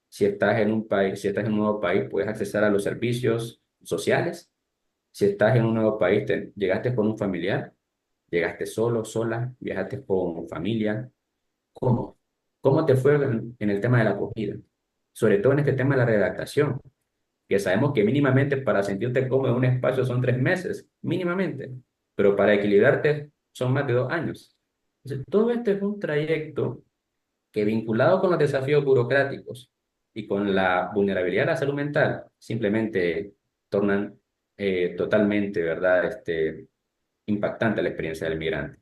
Si estás en un país, si estás en un nuevo país, puedes acceder a los servicios sociales. Si estás en un nuevo país, llegaste con un familiar, llegaste solo, sola, viajaste con familia. ¿Cómo? ¿Cómo te fue en el tema de la acogida? Sobre todo en este tema de la redactación, que sabemos que mínimamente para sentirte cómodo en un espacio son 3 meses, mínimamente, pero para equilibrarte son más de 2 años. Entonces, todo esto es un trayecto que, vinculado con los desafíos burocráticos y con la vulnerabilidad de la salud mental, simplemente tornan totalmente, ¿verdad?, impactante la experiencia del migrante,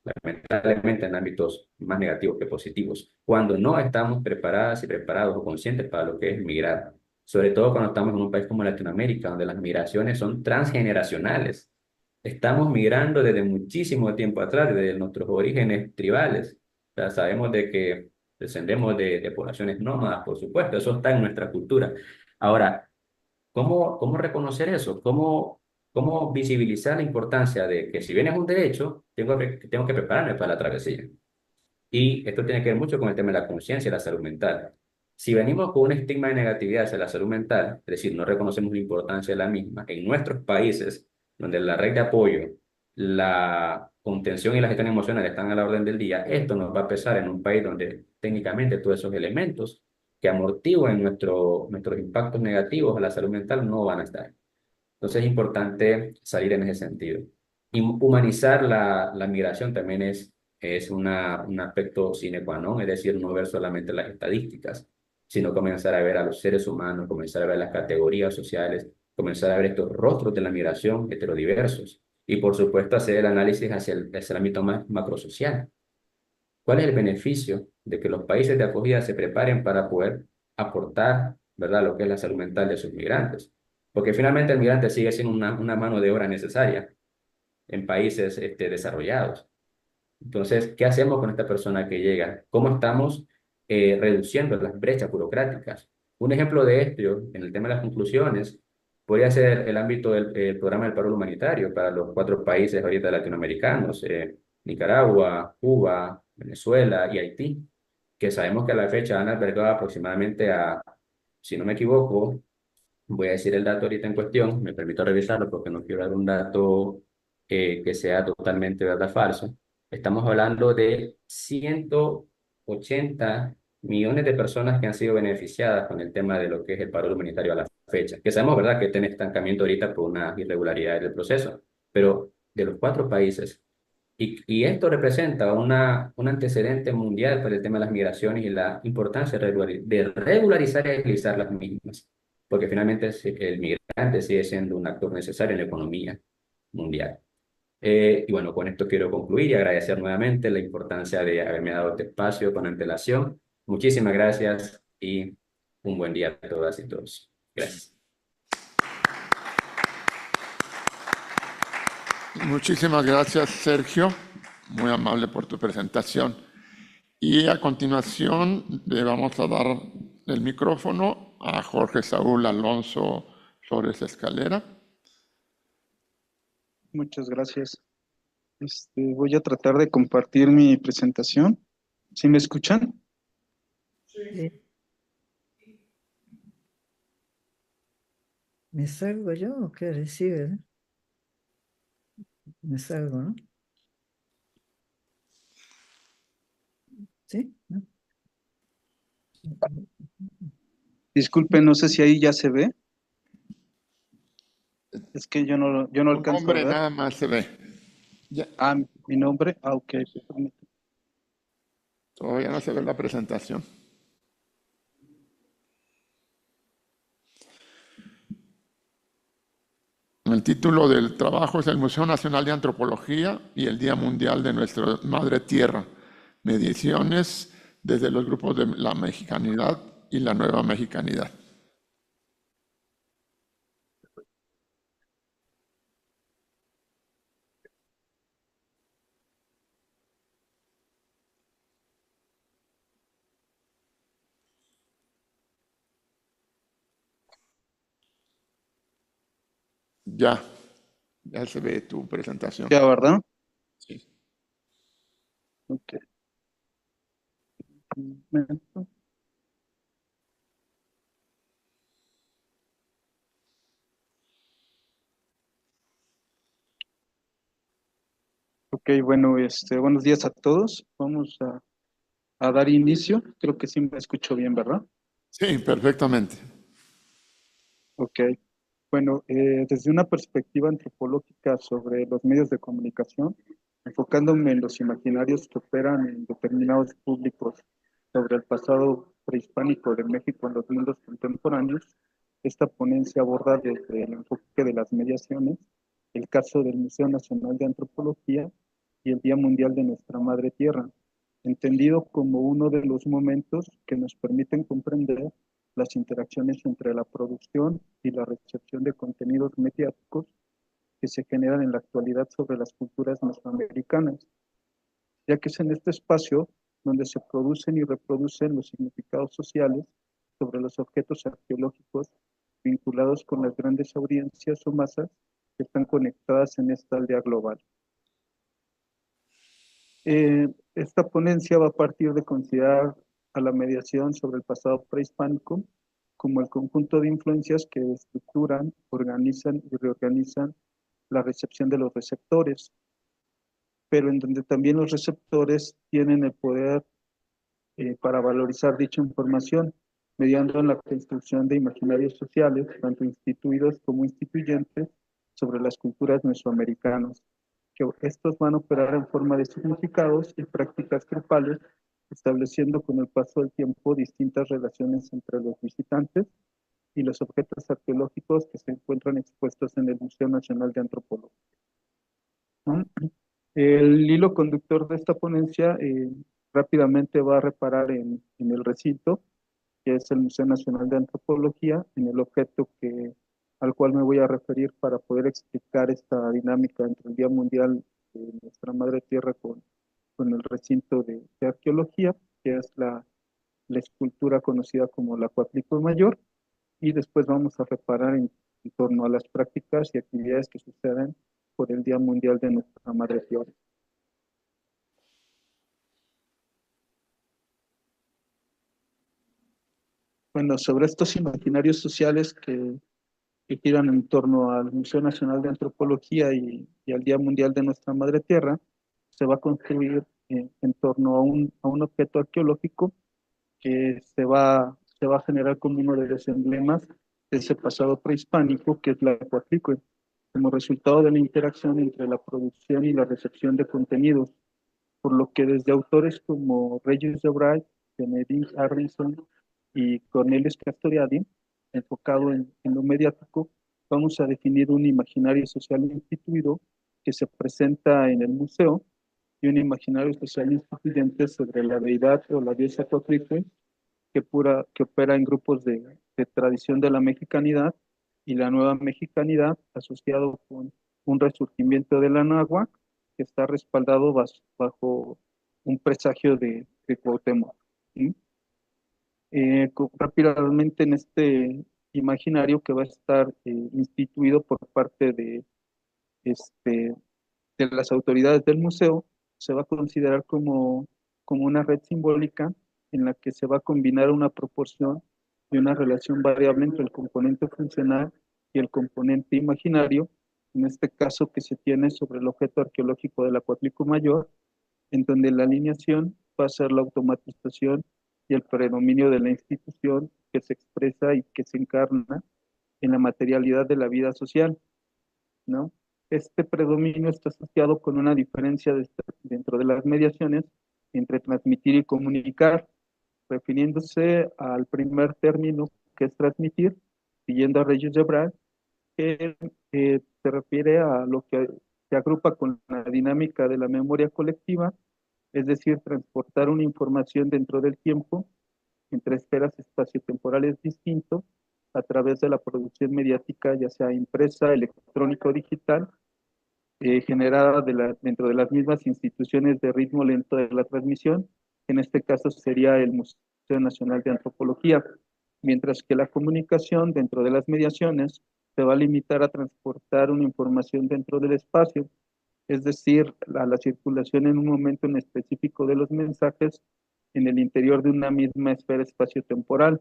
lamentablemente en ámbitos más negativos que positivos, cuando no estamos preparadas y preparados o conscientes para lo que es migrar, sobre todo cuando estamos en un país como Latinoamérica, donde las migraciones son transgeneracionales. Estamos migrando desde muchísimo tiempo atrás, desde nuestros orígenes tribales. O sea, sabemos de que descendemos de poblaciones nómadas, por supuesto, eso está en nuestra cultura. Ahora, ¿cómo reconocer eso? ¿Cómo visibilizar la importancia de que, si bien es un derecho, tengo que prepararme para la travesía? Y esto tiene que ver mucho con el tema de la conciencia y la salud mental. Si venimos con un estigma de negatividad hacia la salud mental, es decir, no reconocemos la importancia de la misma, en nuestros países, donde la red de apoyo, la contención y la gestión emocional están a la orden del día, esto nos va a pesar en un país donde técnicamente todos esos elementos que amortiguan nuestros impactos negativos a la salud mental no van a estar. Entonces es importante salir en ese sentido. Y humanizar la migración también es un aspecto sine qua non, es decir, no ver solamente las estadísticas, sino comenzar a ver a los seres humanos, comenzar a ver las categorías sociales, comenzar a ver estos rostros de la migración heterodiversos, y por supuesto hacer el análisis hacia el ámbito más macrosocial. ¿Cuál es el beneficio de que los países de acogida se preparen para poder aportar, ¿verdad?, lo que es la salud mental de sus migrantes? Porque finalmente el migrante sigue siendo una mano de obra necesaria en países desarrollados. Entonces, ¿qué hacemos con esta persona que llega? ¿Cómo estamos reduciendo las brechas burocráticas? Un ejemplo de esto, en el tema de las conclusiones, podría ser el ámbito del programa del paro humanitario para los 4 países ahorita latinoamericanos: Nicaragua, Cuba, Venezuela y Haití, que sabemos que a la fecha han albergado aproximadamente a, si no me equivoco, voy a decir el dato ahorita en cuestión, me permito revisarlo porque no quiero dar un dato que sea totalmente verdad falso. Estamos hablando de 180 millones de personas que han sido beneficiadas con el tema de lo que es el paro humanitario a la fecha, que sabemos, ¿verdad?, que está en estancamiento ahorita por una irregularidad del proceso, pero de los 4 países. Y esto representa un antecedente mundial para el tema de las migraciones y la importancia de regularizar y agilizar las mismas, porque finalmente el migrante sigue siendo un actor necesario en la economía mundial. Y bueno, con esto quiero concluir y agradecer nuevamente la importancia de haberme dado este espacio con antelación. Muchísimas gracias y un buen día a todas y todos. Gracias. Muchísimas gracias, Sergio. Muy amable por tu presentación. Y a continuación le vamos a dar el micrófono a Jorge Saúl Alonso Flores Escalera. Muchas gracias. Voy a tratar de compartir mi presentación. ¿Sí me escuchan? Sí. ¿Me salgo yo o qué recibe? Me salgo, ¿no? ¿Sí? ¿No? Disculpe, no sé si ahí ya se ve. Es que yo no Tu alcanzo a nombre ver. nada más se ve. Ya, Ah, mi nombre. Ah, ok. todavía no se ve la presentación. El título del trabajo es el Museo Nacional de Antropología y el Día Mundial de nuestra Madre Tierra. Mediaciones desde los grupos de la mexicanidad y la nueva mexicanidad. Ya, ya se ve tu presentación. Ya, ¿verdad? Sí. Ok. Un momento. Ok, bueno, buenos días a todos. Vamos a dar inicio. Creo que sí me escucho bien, ¿verdad? Sí, perfectamente. Ok. Bueno, desde una perspectiva antropológica sobre los medios de comunicación, enfocándome en los imaginarios que operan en determinados públicos sobre el pasado prehispánico de México en los mundos contemporáneos, esta ponencia aborda desde el enfoque de las mediaciones el caso del Museo Nacional de Antropología y el Día Mundial de Nuestra Madre Tierra, entendido como uno de los momentos que nos permiten comprender las interacciones entre la producción y la recepción de contenidos mediáticos que se generan en la actualidad sobre las culturas mesoamericanas, ya que es en este espacio donde se producen y reproducen los significados sociales sobre los objetos arqueológicos vinculados con las grandes audiencias o masas que están conectadas en esta aldea global. Esta ponencia va a partir de considerar a la mediación sobre el pasado prehispánico como el conjunto de influencias que estructuran, organizan y reorganizan la recepción de los receptores, pero en donde también los receptores tienen el poder para valorizar dicha información, mediando en la construcción de imaginarios sociales, tanto instituidos como instituyentes, sobre las culturas mesoamericanas, que estos van a operar en forma de significados y prácticas grupales, estableciendo con el paso del tiempo distintas relaciones entre los visitantes y los objetos arqueológicos que se encuentran expuestos en el Museo Nacional de Antropología. ¿No? El hilo conductor de esta ponencia rápidamente va a reparar en el recinto, que es el Museo Nacional de Antropología, en el objeto al cual me voy a referir para poder explicar esta dinámica entre el Día Mundial de Nuestra Madre Tierra con el recinto de arqueología, que es la escultura conocida como la Coatlicue Mayor, y después vamos a reparar en torno a las prácticas y actividades que suceden por el Día Mundial de Nuestra Madre Tierra. Bueno, sobre estos imaginarios sociales que giran en torno al Museo Nacional de Antropología y al Día Mundial de Nuestra Madre Tierra, se va a construir en torno a un objeto arqueológico que se va a generar como uno de los emblemas de ese pasado prehispánico, que es la Coatlicue, como resultado de la interacción entre la producción y la recepción de contenidos, por lo que desde autores como Regis Debray, Benedict Arneson y Cornelius Castoriadis, enfocado en lo mediático, vamos a definir un imaginario social instituido que se presenta en el museo y un imaginario social instituyente sobre la deidad o la diosa Coatlicue que opera en grupos de tradición de la mexicanidad y la nueva mexicanidad asociado con un resurgimiento de la náhuatl que está respaldado bajo un presagio de Cuauhtémoc. ¿Sí? Rápidamente en este imaginario que va a estar instituido por parte este, de las autoridades del museo, se va a considerar como una red simbólica en la que se va a combinar una proporción y una relación variable entre el componente funcional y el componente imaginario, en este caso que se tiene sobre el objeto arqueológico de la Coatlicue Mayor, en donde la alineación va a ser la automatización y el predominio de la institución que se expresa y que se encarna en la materialidad de la vida social, ¿no? Este predominio está asociado con una diferencia dentro de las mediaciones entre transmitir y comunicar, refiriéndose al primer término que es transmitir, siguiendo a Reyes de Brand, que se refiere a lo que se agrupa con la dinámica de la memoria colectiva, es decir, transportar una información dentro del tiempo, entre esferas espaciotemporales distintos, a través de la producción mediática, ya sea impresa, electrónica o digital, generada dentro de las mismas instituciones de ritmo lento de la transmisión, que en este caso sería el Museo Nacional de Antropología, mientras que la comunicación dentro de las mediaciones se va a limitar a transportar una información dentro del espacio, es decir, a la circulación en un momento en específico de los mensajes en el interior de una misma esfera espaciotemporal,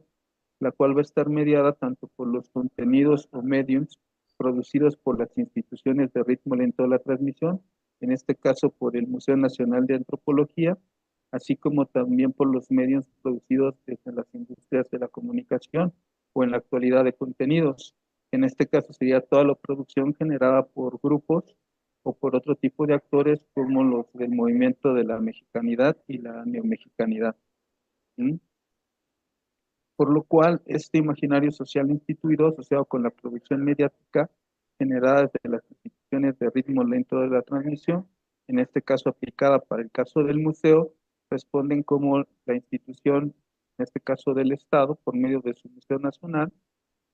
la cual va a estar mediada tanto por los contenidos o mediums producidos por las instituciones de ritmo lento de la transmisión, en este caso por el Museo Nacional de Antropología, así como también por los medios producidos desde las industrias de la comunicación o en la actualidad de contenidos. En este caso sería toda la producción generada por grupos o por otro tipo de actores como los del movimiento de la mexicanidad y la neomexicanidad. ¿Mm? Por lo cual este imaginario social instituido asociado con la producción mediática generada desde las instituciones de ritmo lento de la transmisión, en este caso aplicada para el caso del museo, responden como la institución, en este caso del Estado, por medio de su Museo Nacional,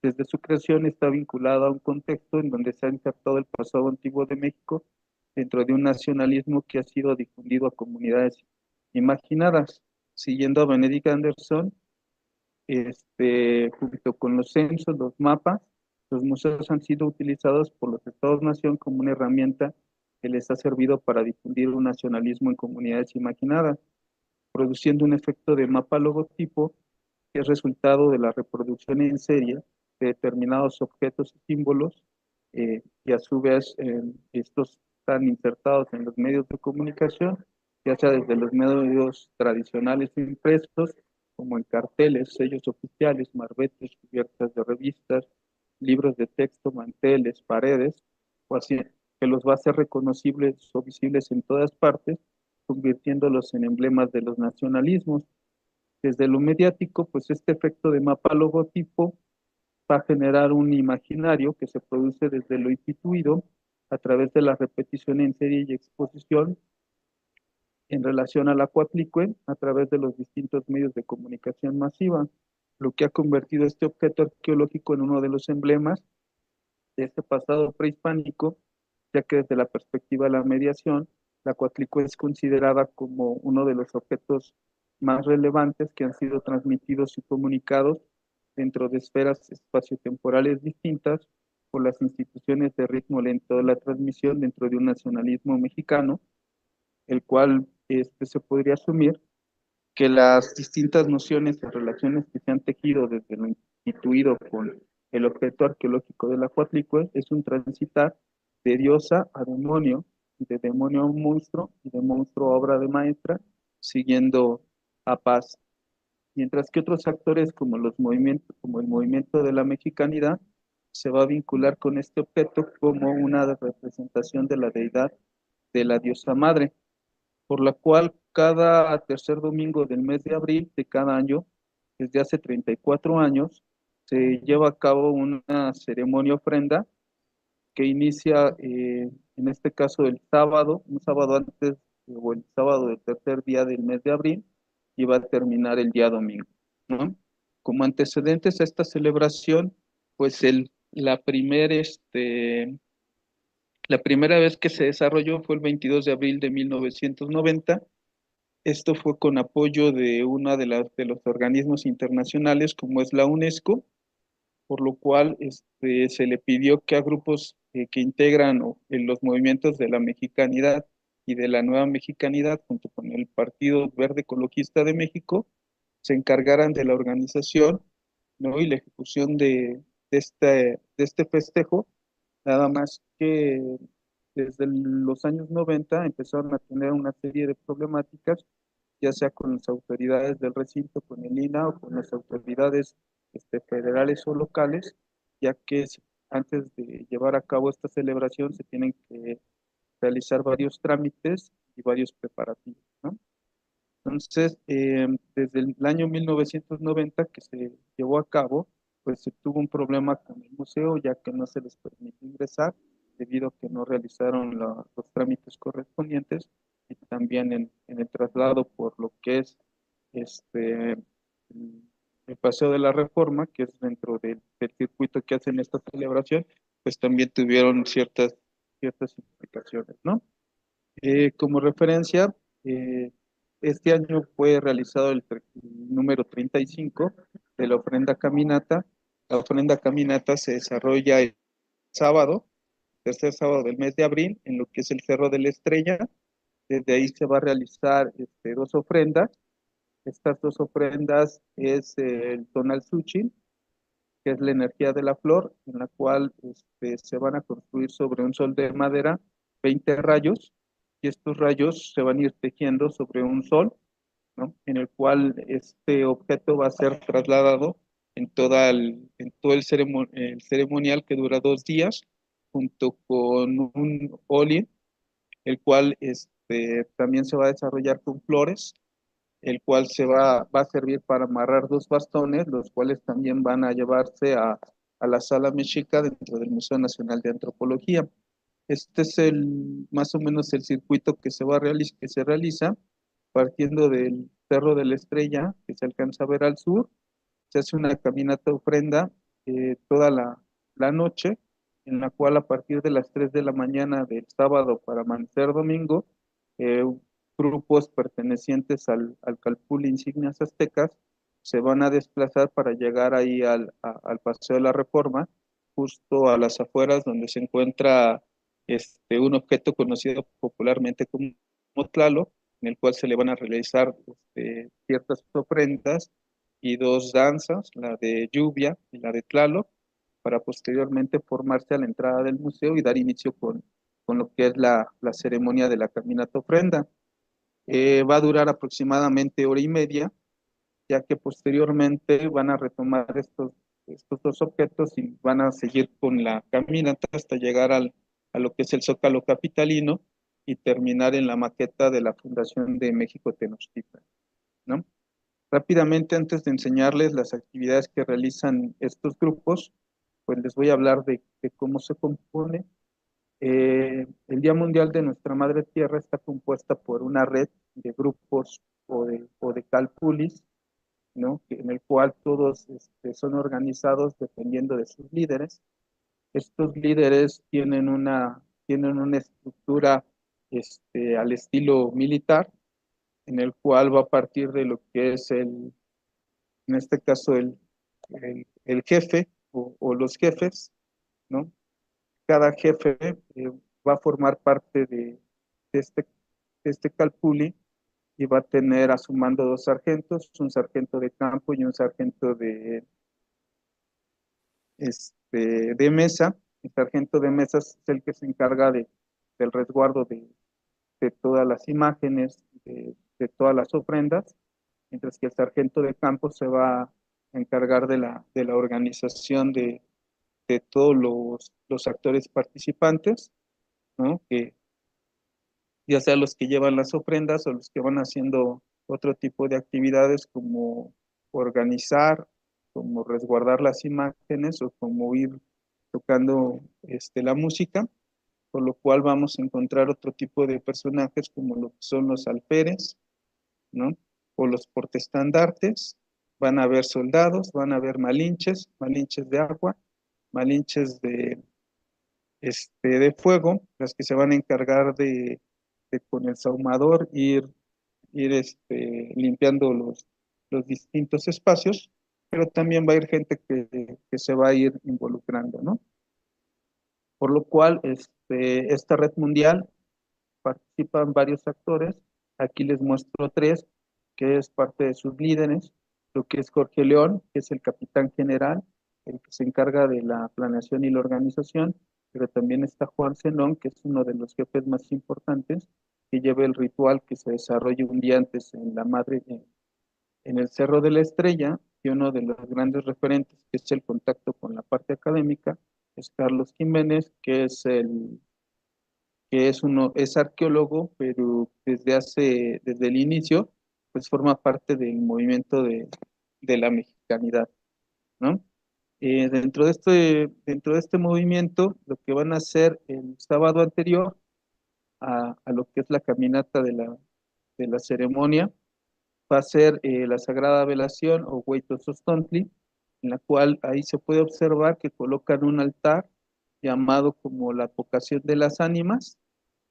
desde su creación está vinculada a un contexto en donde se ha insertado el pasado antiguo de México dentro de un nacionalismo que ha sido difundido a comunidades imaginadas. Siguiendo a Benedict Anderson, junto con los censos, los mapas, los museos han sido utilizados por los estados-nación como una herramienta que les ha servido para difundir un nacionalismo en comunidades imaginadas, produciendo un efecto de mapa logotipo que es resultado de la reproducción en serie de determinados objetos y símbolos, y a su vez estos están insertados en los medios de comunicación, ya sea desde los medios tradicionales impresos, como en carteles, sellos oficiales, marbetes, cubiertas de revistas, libros de texto, manteles, paredes, o así, que los va a hacer reconocibles o visibles en todas partes, convirtiéndolos en emblemas de los nacionalismos. Desde lo mediático, pues este efecto de mapa logotipo va a generar un imaginario que se produce desde lo instituido a través de la repetición en serie y exposición en relación a la cuatlicue a través de los distintos medios de comunicación masiva, lo que ha convertido este objeto arqueológico en uno de los emblemas de este pasado prehispánico, ya que desde la perspectiva de la mediación, la cuatlicue es considerada como uno de los objetos más relevantes que han sido transmitidos y comunicados dentro de esferas espaciotemporales distintas por las instituciones de ritmo lento de la transmisión dentro de un nacionalismo mexicano, el cual se podría asumir que las distintas nociones y relaciones que se han tejido desde lo instituido con el objeto arqueológico de la Coatlicue es un transitar de diosa a demonio, de demonio a un monstruo y de monstruo a obra de maestra, siguiendo a paz. Mientras que otros actores como los movimientos, como el movimiento de la mexicanidad, se va a vincular con este objeto como una representación de la deidad de la diosa madre, por la cual cada tercer domingo del mes de abril de cada año, desde hace 34 años, se lleva a cabo una ceremonia ofrenda que inicia, en este caso, el sábado, un sábado antes o el sábado del tercer día del mes de abril, y va a terminar el día domingo, ¿no? Como antecedentes a esta celebración, pues la primera vez que se desarrolló fue el 22 de abril de 1990. Esto fue con apoyo de uno de los organismos internacionales como es la UNESCO, por lo cual se le pidió que a grupos que integran en los movimientos de la mexicanidad y de la nueva mexicanidad, junto con el Partido Verde Ecologista de México, se encargaran de la organización, ¿no? Y la ejecución de este festejo, nada más que desde los años 90 empezaron a tener una serie de problemáticas ya sea con las autoridades del recinto, con el INAH o con las autoridades federales o locales, ya que antes de llevar a cabo esta celebración se tienen que realizar varios trámites y varios preparativos, ¿no? Entonces, desde el año 1990 que se llevó a cabo, pues se tuvo un problema con el museo, ya que no se les permitió ingresar debido a que no realizaron los trámites correspondientes, y también en el traslado por lo que es este, el Paseo de la Reforma, que es dentro del circuito que hacen esta celebración, pues también tuvieron ciertas implicaciones, ¿no? Como referencia, este año fue realizado el número 35 de la ofrenda caminata. La ofrenda caminata se desarrolla el sábado, tercer sábado del mes de abril, en lo que es el Cerro de la Estrella. Desde ahí se va a realizar dos ofrendas. Estas dos ofrendas es el Tonaltsuchi, que es la energía de la flor, en la cual se van a construir sobre un sol de madera 20 rayos, y estos rayos se van a ir tejiendo sobre un sol, ¿no? En el cual este objeto va a ser trasladado en todo el ceremonial, que dura 2 días, junto con un olin, el cual también se va a desarrollar con flores, el cual va a servir para amarrar 2 bastones, los cuales también van a llevarse a la sala mexica dentro del Museo Nacional de Antropología. Este es más o menos el circuito que se realiza partiendo del Cerro de la Estrella, que se alcanza a ver al sur. Se hace una caminata ofrenda toda la noche, en la cual a partir de las 3 de la mañana del sábado para amanecer domingo, eh, grupos pertenecientes al Calpul Insignias Aztecas se van a desplazar para llegar ahí al Paseo de la Reforma, justo a las afueras donde se encuentra un objeto conocido popularmente como Tlaloc, en el cual se le van a realizar ciertas ofrendas y 2 danzas, la de lluvia y la de Tlaloc, para posteriormente formarse a la entrada del museo y dar inicio con lo que es la ceremonia de la caminata ofrenda. Va a durar aproximadamente hora y media, ya que posteriormente van a retomar estos 2 objetos y van a seguir con la caminata hasta llegar a lo que es el Zócalo capitalino y terminar en la maqueta de la Fundación de México Tenochtitlan, ¿no? Rápidamente, antes de enseñarles las actividades que realizan estos grupos, pues les voy a hablar de cómo se compone. El Día Mundial de Nuestra Madre Tierra está compuesta por una red de grupos o de calpulis, ¿no? En el cual todos son organizados dependiendo de sus líderes. Estos líderes tienen una estructura al estilo militar, en el cual va a partir de lo que es en este caso, el jefe o los jefes, ¿no? Cada jefe va a formar parte de este, de este calpulli, y va a tener a su mando 2 sargentos, un sargento de campo y un sargento de mesa. El sargento de mesa es el que se encarga del resguardo de todas las imágenes, de todas las ofrendas, mientras que el sargento de campo se va a encargar de la organización de todos los actores participantes, ¿no? Que ya sea los que llevan las ofrendas o los que van haciendo otro tipo de actividades como organizar, como resguardar las imágenes o como ir tocando la música, por lo cual vamos a encontrar otro tipo de personajes como lo que son los alferes, ¿no? O los porteestandartes. Van a haber soldados, van a haber malinches de agua, malinches de fuego, las que se van a encargar de con el sahumador ir limpiando los distintos espacios, pero también va a ir gente que se va a ir involucrando, ¿no? Por lo cual, esta red mundial participan varios actores. Aquí les muestro 3, que es parte de sus líderes, lo que es Jorge León, que es el capitán general, el que se encarga de la planeación y la organización, pero también está Juan Zenón, que es uno de los jefes más importantes, que lleve el ritual que se desarrolle un día antes en la madre, en el Cerro de la Estrella, y uno de los grandes referentes, que es el contacto con la parte académica, es Carlos Jiménez, es arqueólogo, pero desde el inicio, pues forma parte del movimiento de la mexicanidad, ¿no? Dentro de este movimiento, lo que van a hacer el sábado anterior a lo que es la caminata de la ceremonia, va a ser la Sagrada Velación o Hueytosostontli, en la cual ahí se puede observar que colocan un altar llamado como la Advocación de las Ánimas,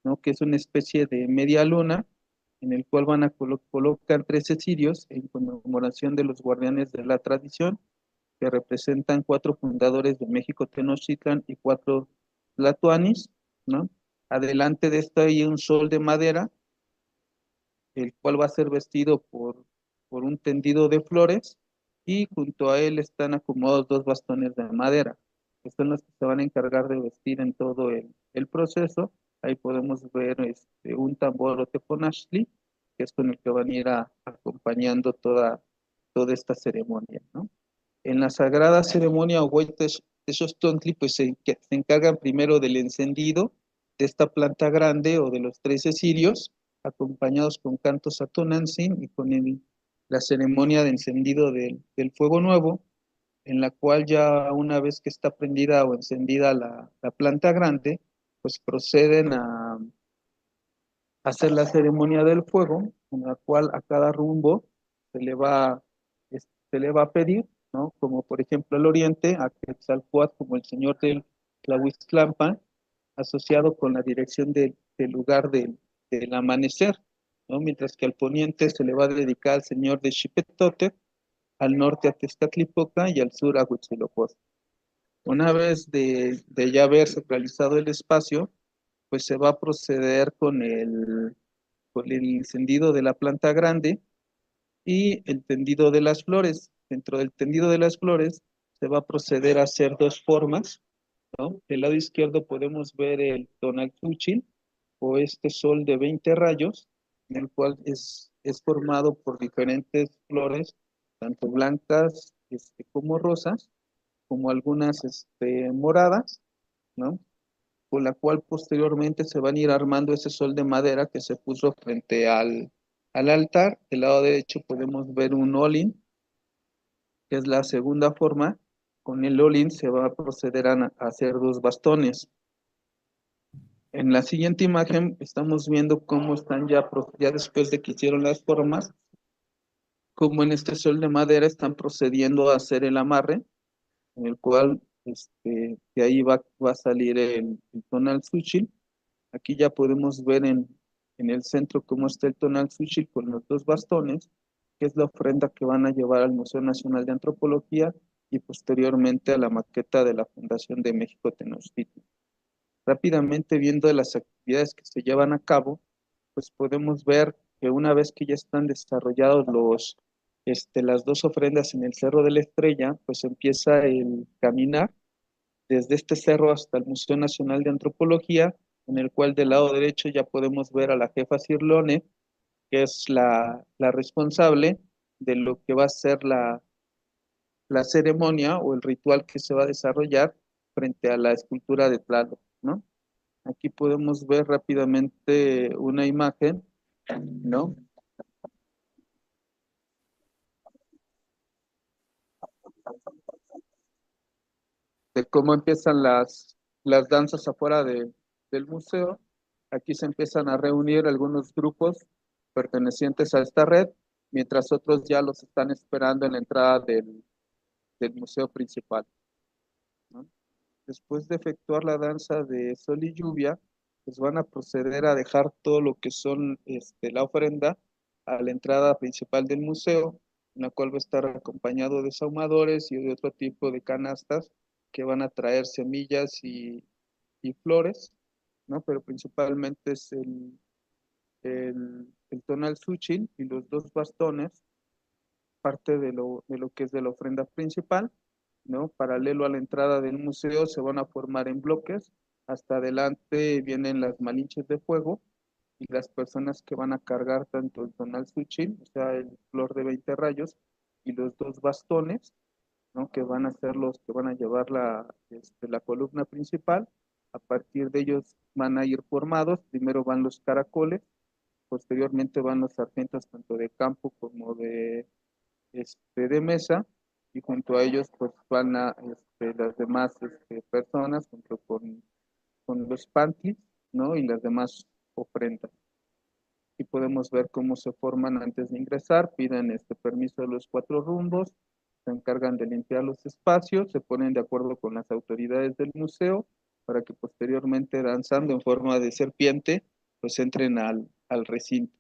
¿no? Que es una especie de media luna, en el cual van a colocar 13 cirios en conmemoración de los guardianes de la tradición, que representan 4 fundadores de México Tenochtitlan y 4 tlatoanis, ¿no? Adelante de esto hay un sol de madera, el cual va a ser vestido por un tendido de flores, y junto a él están acomodados 2 bastones de madera, que son los que se van a encargar de vestir en todo el proceso. Ahí podemos ver un tambor o teponaztli, que es con el que van a ir acompañando toda esta ceremonia, ¿no? En la sagrada ceremonia o Hueytezostontli, pues se encargan primero del encendido de esta planta grande o de los 13 cirios, acompañados con cantos a Tonantzin y con la ceremonia de encendido del fuego nuevo, en la cual ya una vez que está prendida o encendida la planta grande, pues proceden a hacer la ceremonia del fuego, en la cual a cada rumbo se le va, se le va a pedir, ¿no? Como por ejemplo el oriente, a Quetzalcóatl como el señor del Tlahuiztlampan, asociado con la dirección del lugar del amanecer, ¿no? Mientras que al poniente se le va a dedicar al señor de Xipetotec, al norte a Tezcatlipoca y al sur a Huitzilopochtli. Una vez de ya haberse realizado el espacio, pues se va a proceder con el encendido de la planta grande y el tendido de las flores. Dentro del tendido de las flores se va a proceder a hacer 2 formas, ¿no? Del lado izquierdo podemos ver el tonaltzúchil, o este sol de 20 rayos, en el cual es formado por diferentes flores, tanto blancas como rosas, como algunas moradas, ¿no? Con la cual posteriormente se van a ir armando ese sol de madera que se puso frente al altar. Del lado derecho podemos ver un olin, que es la segunda forma. Con el olin se va a proceder a hacer 2 bastones. En la siguiente imagen estamos viendo cómo están ya después de que hicieron las formas, como en este sol de madera están procediendo a hacer el amarre, en el cual de ahí va a salir el tonaltzúchil. Aquí ya podemos ver en el centro cómo está el tonaltzúchil con los 2 bastones, que es la ofrenda que van a llevar al Museo Nacional de Antropología y posteriormente a la maqueta de la Fundación de México Tenochtitlan. Rápidamente viendo las actividades que se llevan a cabo, pues podemos ver que una vez que ya están desarrollados las 2 ofrendas en el Cerro de la Estrella, pues empieza el caminar desde este cerro hasta el Museo Nacional de Antropología, en el cual del lado derecho ya podemos ver a la jefa Cirlone, que es la responsable de lo que va a ser la ceremonia o el ritual que se va a desarrollar frente a la escultura de Tlaloc, ¿no? Aquí podemos ver rápidamente una imagen, ¿no? De cómo empiezan las danzas afuera del museo. Aquí se empiezan a reunir algunos grupos pertenecientes a esta red, mientras otros ya los están esperando en la entrada del museo principal, ¿no? Después de efectuar la danza de sol y lluvia, pues van a proceder a dejar todo lo que son la ofrenda a la entrada principal del museo, en la cual va a estar acompañado de sahumadores y de otro tipo de canastas que van a traer semillas y flores, ¿no? Pero principalmente es el tonaltzúchil y los 2 bastones, parte de lo que es de la ofrenda principal, ¿no? Paralelo a la entrada del museo se van a formar en bloques. Hasta adelante vienen las malinches de fuego, y las personas que van a cargar tanto el tonal suchil, o sea, el flor de 20 rayos, y los dos bastones, ¿no? Que van a ser los que van a llevar la columna principal. A partir de ellos van a ir formados, primero van los caracoles, posteriormente van los sargentos tanto de campo como de mesa, y junto a ellos pues van las demás personas, junto con los pantis, ¿no? Y las demás ofrendas. Y podemos ver cómo se forman antes de ingresar, piden permiso de los cuatro rumbos, se encargan de limpiar los espacios, se ponen de acuerdo con las autoridades del museo para que posteriormente, danzando en forma de serpiente, pues entren al recinto.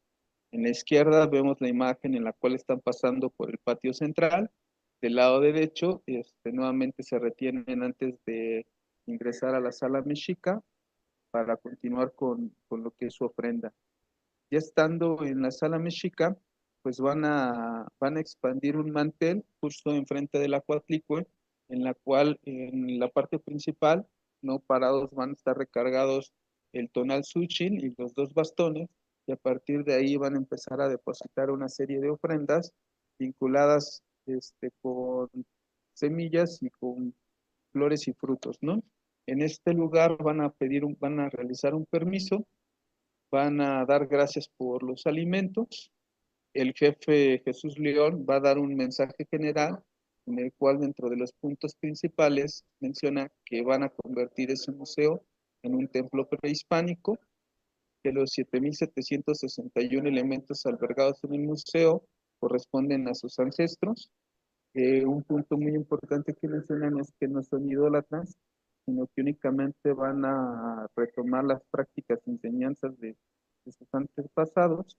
En la izquierda vemos la imagen en la cual están pasando por el patio central. Del lado derecho, nuevamente se retienen antes de ingresar a la sala mexica para continuar con lo que es su ofrenda. Ya estando en la sala mexica, pues van a expandir un mantel justo enfrente de la Coatlicue, en la cual en la parte principal, no parados, van a estar recargados el tonal suchil y los dos bastones, y a partir de ahí van a empezar a depositar una serie de ofrendas vinculadas con semillas y con flores y frutos, ¿no? En este lugar van a realizar un permiso, van a dar gracias por los alimentos. El jefe Jesús León va a dar un mensaje general en el cual dentro de los puntos principales menciona que van a convertir ese museo en un templo prehispánico, que los 7.761 elementos albergados en el museo corresponden a sus ancestros. Un punto muy importante que mencionan es que no son idólatras, sino que únicamente van a retomar las prácticas y enseñanzas de sus antepasados.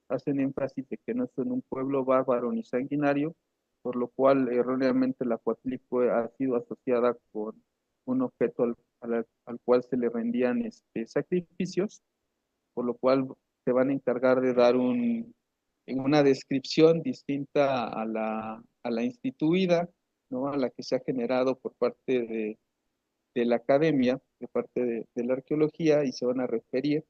Hacen énfasis de que no son un pueblo bárbaro ni sanguinario, por lo cual erróneamente la Coatlicue ha sido asociada con un objeto al cual se le rendían sacrificios, por lo cual se van a encargar de dar en una descripción distinta a la instituida, ¿no? A la que se ha generado por parte de la academia, de parte de la arqueología, y se van a referir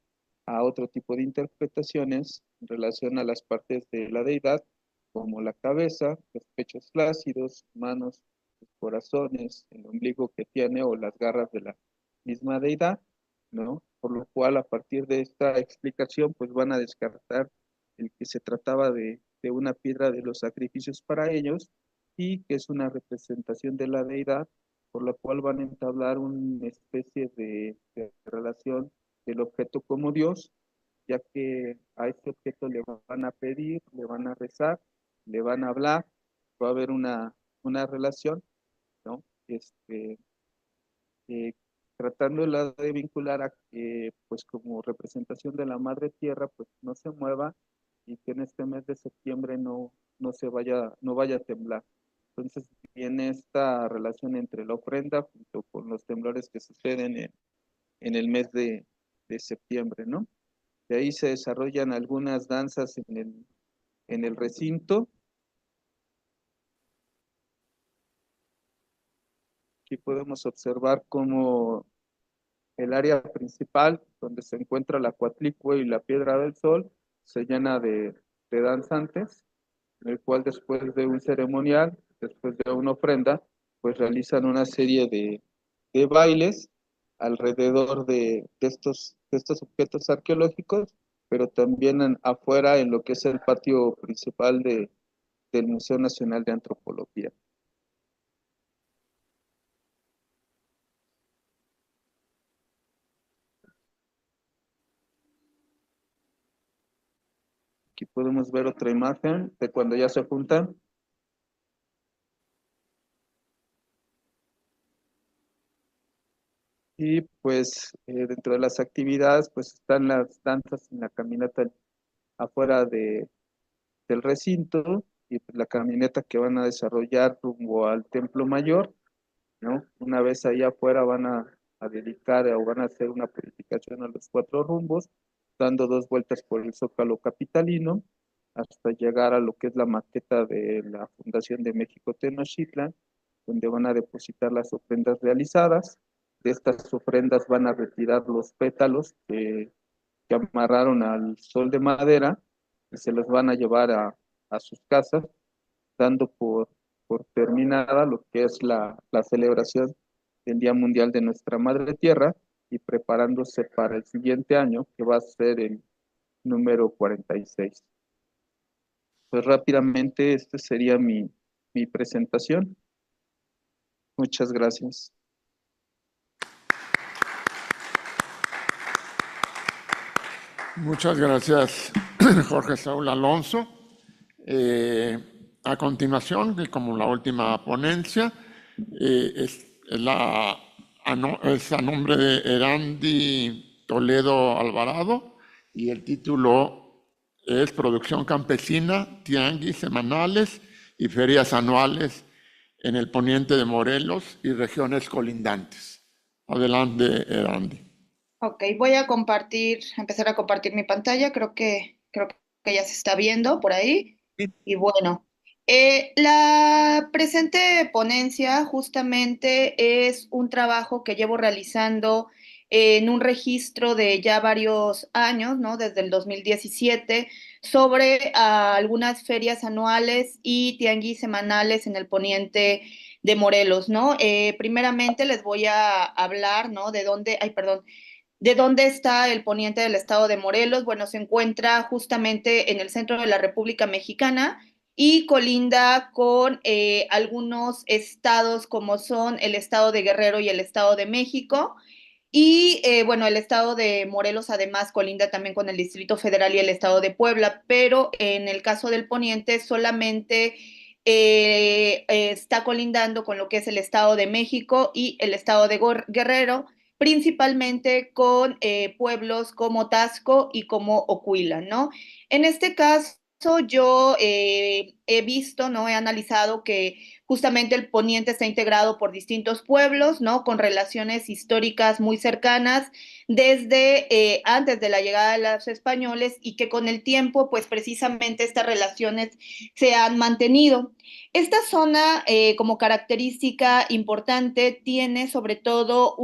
a otro tipo de interpretaciones en relación a las partes de la deidad, como la cabeza, los pechos flácidos, manos, los corazones, el ombligo que tiene o las garras de la misma deidad, ¿no? Por lo cual, a partir de esta explicación, pues van a descartar el que se trataba de una piedra de los sacrificios para ellos y que es una representación de la deidad, por la cual van a entablar una especie de relación del objeto como Dios, ya que a este objeto le van a pedir, le van a rezar, le van a hablar, va a haber una relación, ¿no? Eh, tratándola de vincular a que, pues como representación de la Madre Tierra, pues no se mueva y que en este mes de septiembre no vaya a temblar. Entonces viene esta relación entre la ofrenda junto con los temblores que suceden en el mes de septiembre, ¿no? De ahí se desarrollan algunas danzas en el recinto. Aquí podemos observar cómo el área principal, donde se encuentra la Coatlicue y la Piedra del Sol, se llena de danzantes, en el cual después de un ceremonial, después de una ofrenda, pues realizan una serie de bailes alrededor de estos objetos arqueológicos, pero también afuera en lo que es el patio principal del Museo Nacional de Antropología. Aquí podemos ver otra imagen de cuando ya se juntan. Y pues dentro de las actividades pues están las danzas en la caminata afuera del recinto y pues, la caminata que van a desarrollar rumbo al Templo Mayor, ¿no? Una vez allá afuera van a dedicar o van a hacer una purificación a los cuatro rumbos, dando dos vueltas por el Zócalo capitalino hasta llegar a lo que es la maqueta de la Fundación de México Tenochtitlan, donde van a depositar las ofrendas realizadas. De estas ofrendas van a retirar los pétalos que amarraron al sol de madera, que se los van a llevar a sus casas, dando por terminada lo que es la celebración del Día Mundial de nuestra Madre Tierra y preparándose para el siguiente año, que va a ser el número 46. Pues rápidamente, esta sería mi presentación. Muchas gracias. Muchas gracias, Jorge Saúl Alonso. A continuación, y como la última ponencia, es a nombre de Erandi Toledo Alvarado y el título es Producción Campesina, Tianguis Semanales y Ferias Anuales en el Poniente de Morelos y regiones colindantes. Adelante, Erandi. Ok, voy a empezar a compartir mi pantalla, creo que ya se está viendo por ahí. Sí. Y bueno, la presente ponencia justamente es un trabajo que llevo realizando en un registro de ya varios años, ¿no? Desde el 2017, sobre algunas ferias anuales y tianguis semanales en el poniente de Morelos, ¿no? Primeramente les voy a hablar, ¿no? ¿De dónde está el poniente del estado de Morelos? Bueno, se encuentra justamente en el centro de la República Mexicana y colinda con algunos estados como son el estado de Guerrero y el estado de México. Y bueno, el estado de Morelos además colinda también con el Distrito Federal y el estado de Puebla, pero en el caso del poniente solamente está colindando con lo que es el estado de México y el estado de Guerrero, principalmente con pueblos como Tasco y como Ocuila, ¿no? En este caso yo he visto, ¿no? He analizado que justamente el poniente está integrado por distintos pueblos, ¿no? Con relaciones históricas muy cercanas desde antes de la llegada de los españoles y que con el tiempo, pues precisamente estas relaciones se han mantenido. Esta zona, como característica importante, tiene sobre todo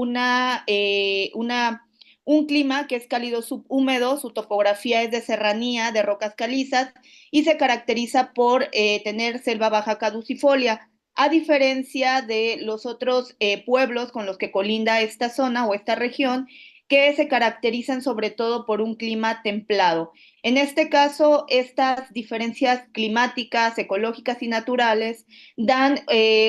un clima que es cálido subhúmedo, su topografía es de serranía, de rocas calizas y se caracteriza por tener selva baja caducifolia, a diferencia de los otros pueblos con los que colinda esta zona o esta región, que se caracterizan sobre todo por un clima templado. En este caso, estas diferencias climáticas, ecológicas y naturales dan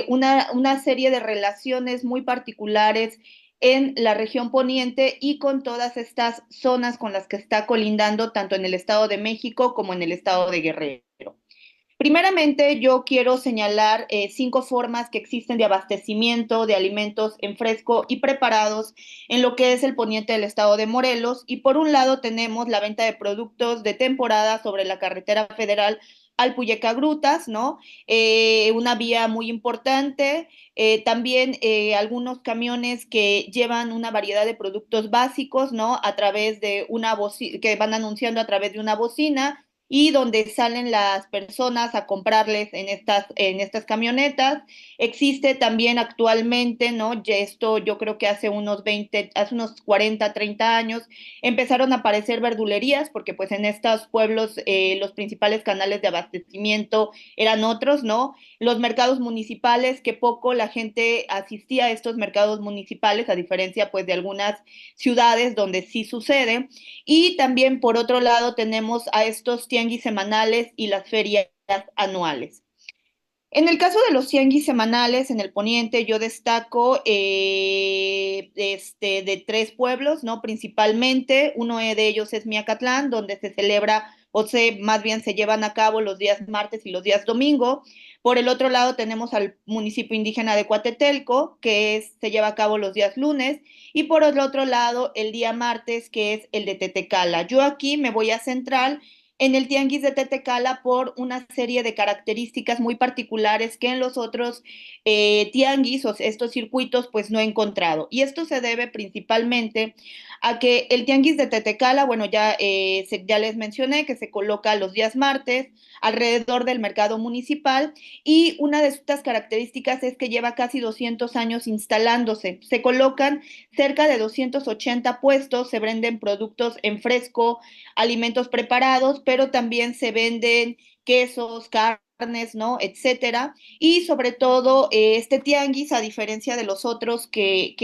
una serie de relaciones muy particulares en la región poniente y con todas estas zonas con las que está colindando tanto en el Estado de México como en el Estado de Guerrero. Primeramente, yo quiero señalar 5 formas que existen de abastecimiento de alimentos en fresco y preparados en lo que es el poniente del estado de Morelos. Y por un lado tenemos la venta de productos de temporada sobre la carretera federal Alpuyeca Grutas, ¿no? Una vía muy importante. También algunos camiones que llevan una variedad de productos básicos, ¿no? A través de una bocina, que van anunciando a través de una bocina y donde salen las personas a comprarles en estas camionetas. Existe también actualmente, ¿no? Ya esto yo creo que hace unos 40, 30 años, empezaron a aparecer verdulerías, porque pues en estos pueblos los principales canales de abastecimiento eran otros, ¿no? Los mercados municipales, que poco la gente asistía a estos mercados municipales, a diferencia pues de algunas ciudades donde sí sucede. Y también, por otro lado, tenemos a estos tianguis semanales y las ferias anuales. En el caso de los tianguis semanales en el poniente, yo destaco de 3 pueblos, ¿no? Principalmente, uno de ellos es Miacatlán, donde se celebra, más bien se llevan a cabo los días martes y los días domingo. Por el otro lado, tenemos al municipio indígena de Coatetelco, que se lleva a cabo los días lunes. Y por el otro lado, el día martes, que es el de Tetecala. Yo aquí me voy a centrar en el Tianguis de Tetecala por una serie de características muy particulares que en los otros tianguis o estos circuitos pues no he encontrado. Y esto se debe principalmente a que el Tianguis de Tetecala, bueno, ya les mencioné que se coloca los días martes alrededor del mercado municipal y una de estas características es que lleva casi 200 años instalándose. Se colocan cerca de 280 puestos, se venden productos en fresco, alimentos preparados, pero también se venden quesos, carnes, ¿no? Etcétera. Y sobre todo, este tianguis, a diferencia de los otros que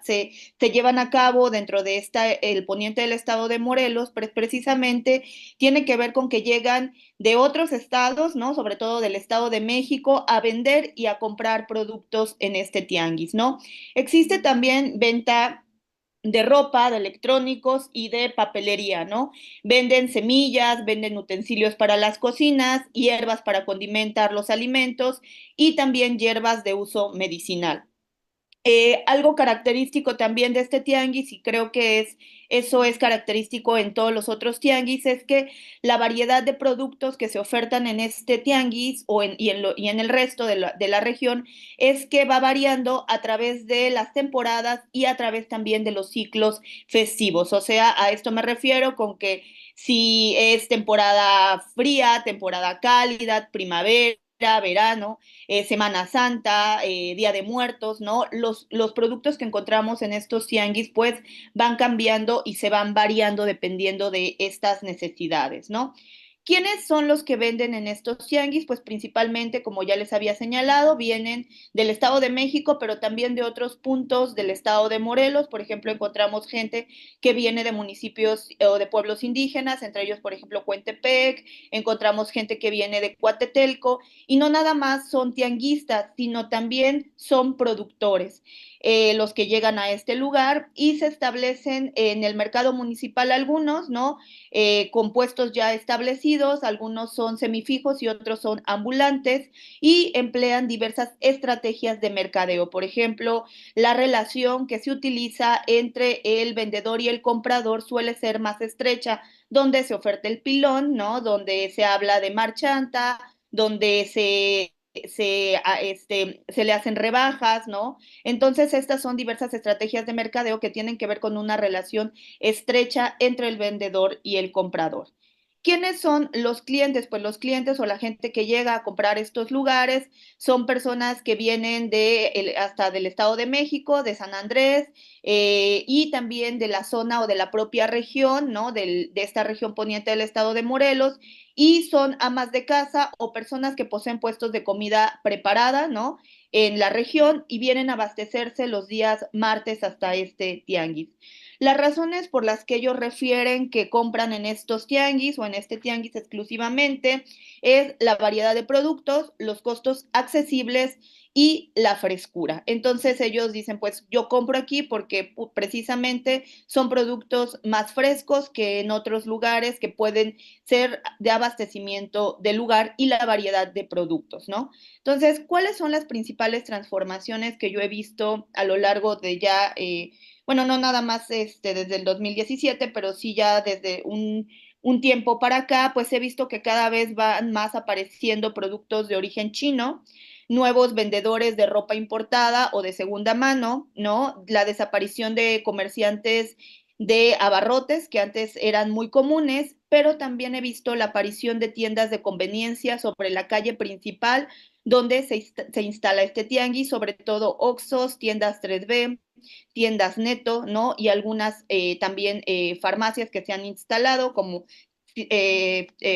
se llevan a cabo dentro de el poniente del estado de Morelos, precisamente tiene que ver con que llegan de otros estados, ¿no? Sobre todo del Estado de México, a vender y a comprar productos en este tianguis, ¿no? Existe también venta de ropa, de electrónicos y de papelería, ¿no? Venden semillas, venden utensilios para las cocinas, hierbas para condimentar los alimentos y también hierbas de uso medicinal. Algo característico también de este tianguis, y creo que eso es característico en todos los otros tianguis, es que la variedad de productos que se ofertan en este tianguis y en el resto de la región es que va variando a través de las temporadas y a través también de los ciclos festivos. O sea, a esto me refiero con que si es temporada fría, temporada cálida, primavera, verano, Semana Santa, Día de Muertos, ¿no? Los productos que encontramos en estos tianguis pues van cambiando y se van variando dependiendo de estas necesidades, ¿no? ¿Quiénes son los que venden en estos tianguis? Pues principalmente, como ya les había señalado, vienen del Estado de México, pero también de otros puntos del Estado de Morelos. Por ejemplo, encontramos gente que viene de municipios o de pueblos indígenas, entre ellos, por ejemplo, Coentepec. Encontramos gente que viene de Coatetelco y no nada más son tianguistas, sino también son productores. Los que llegan a este lugar y se establecen en el mercado municipal algunos, ¿no? Con puestos ya establecidos, algunos son semifijos y otros son ambulantes y emplean diversas estrategias de mercadeo. Por ejemplo, la relación que se utiliza entre el vendedor y el comprador suele ser más estrecha, donde se oferta el pilón, ¿no? Donde se habla de marchanta, donde se le hacen rebajas, ¿no? Entonces, estas son diversas estrategias de mercadeo que tienen que ver con una relación estrecha entre el vendedor y el comprador. ¿Quiénes son los clientes? Pues los clientes o la gente que llega a comprar estos lugares son personas que vienen hasta del Estado de México, de San Andrés, y también de la zona o de la propia región, ¿no? De esta región poniente del Estado de Morelos, y son amas de casa o personas que poseen puestos de comida preparada, ¿no? En la región y vienen a abastecerse los días martes hasta este tianguis. Las razones por las que ellos refieren que compran en estos tianguis o en este tianguis exclusivamente es la variedad de productos, los costos accesibles y la frescura. Entonces ellos dicen, pues yo compro aquí porque precisamente son productos más frescos que en otros lugares que pueden ser de abastecimiento del lugar y la variedad de productos, ¿no? Entonces, ¿cuáles son las principales transformaciones que yo he visto a lo largo de ya bueno, no nada más desde el 2017, pero sí ya desde un tiempo para acá, pues he visto que cada vez van más apareciendo productos de origen chino, nuevos vendedores de ropa importada o de segunda mano, ¿no? La desaparición de comerciantes de abarrotes que antes eran muy comunes, pero también he visto la aparición de tiendas de conveniencia sobre la calle principal donde se instala este tianguis, sobre todo Oxxos, tiendas 3B, tiendas Neto, ¿no? Y algunas también farmacias que se han instalado como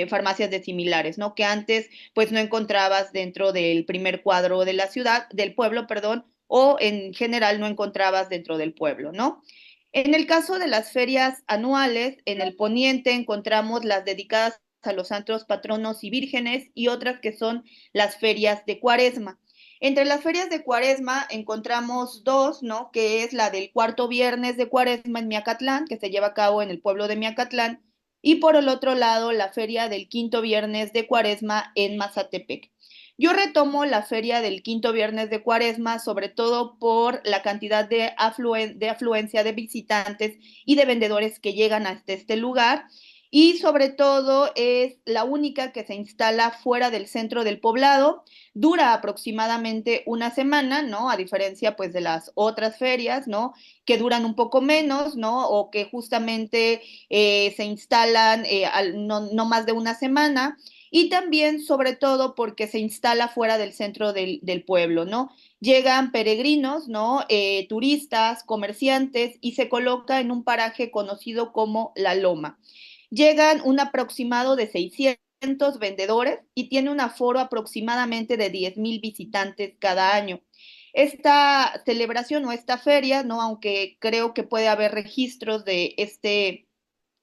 farmacias de similares, ¿no? Que antes pues no encontrabas dentro del primer cuadro de la ciudad, del pueblo, perdón, o en general no encontrabas dentro del pueblo, ¿no? En el caso de las ferias anuales, en el poniente encontramos las dedicadas a los santos patronos y vírgenes y otras que son las ferias de Cuaresma. Entre las ferias de Cuaresma encontramos dos, ¿no? Que es la del cuarto viernes de Cuaresma en Miacatlán, que se lleva a cabo en el pueblo de Miacatlán, y por el otro lado la feria del quinto viernes de Cuaresma en Mazatepec. Yo retomo la feria del quinto viernes de Cuaresma, sobre todo por la cantidad de afluencia de visitantes y de vendedores que llegan hasta este lugar. y sobre todo es la única que se instala fuera del centro del poblado. Dura aproximadamente una semana, ¿no? A diferencia pues de las otras ferias, ¿no? Que duran un poco menos, ¿no? O que justamente se instalan no más de una semana. Y también, sobre todo, porque se instala fuera del centro del pueblo, ¿no? Llegan peregrinos, ¿no? Turistas, comerciantes, y se coloca en un paraje conocido como La Loma. Llegan un aproximado de 600 vendedores y tiene un aforo aproximadamente de 10,000 visitantes cada año. Esta celebración o esta feria, ¿no? Aunque creo que puede haber registros de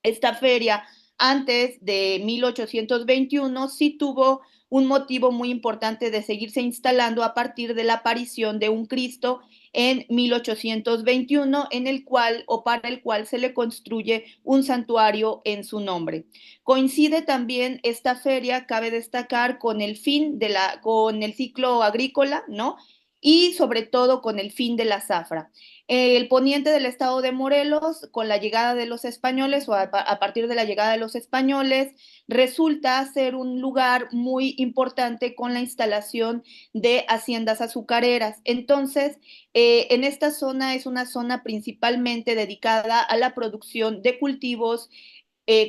esta feria antes de 1821, sí tuvo un motivo muy importante de seguirse instalando a partir de la aparición de un Cristo en 1821, en el cual o para el cual se le construye un santuario en su nombre. Coincide también esta feria, cabe destacar, con el fin con el ciclo agrícola, ¿no? Y sobre todo con el fin de la zafra. El poniente del estado de Morelos, con la llegada de los españoles o a partir de la llegada de los españoles, resulta ser un lugar muy importante con la instalación de haciendas azucareras. Entonces, en esta zona es una zona principalmente dedicada a la producción de cultivos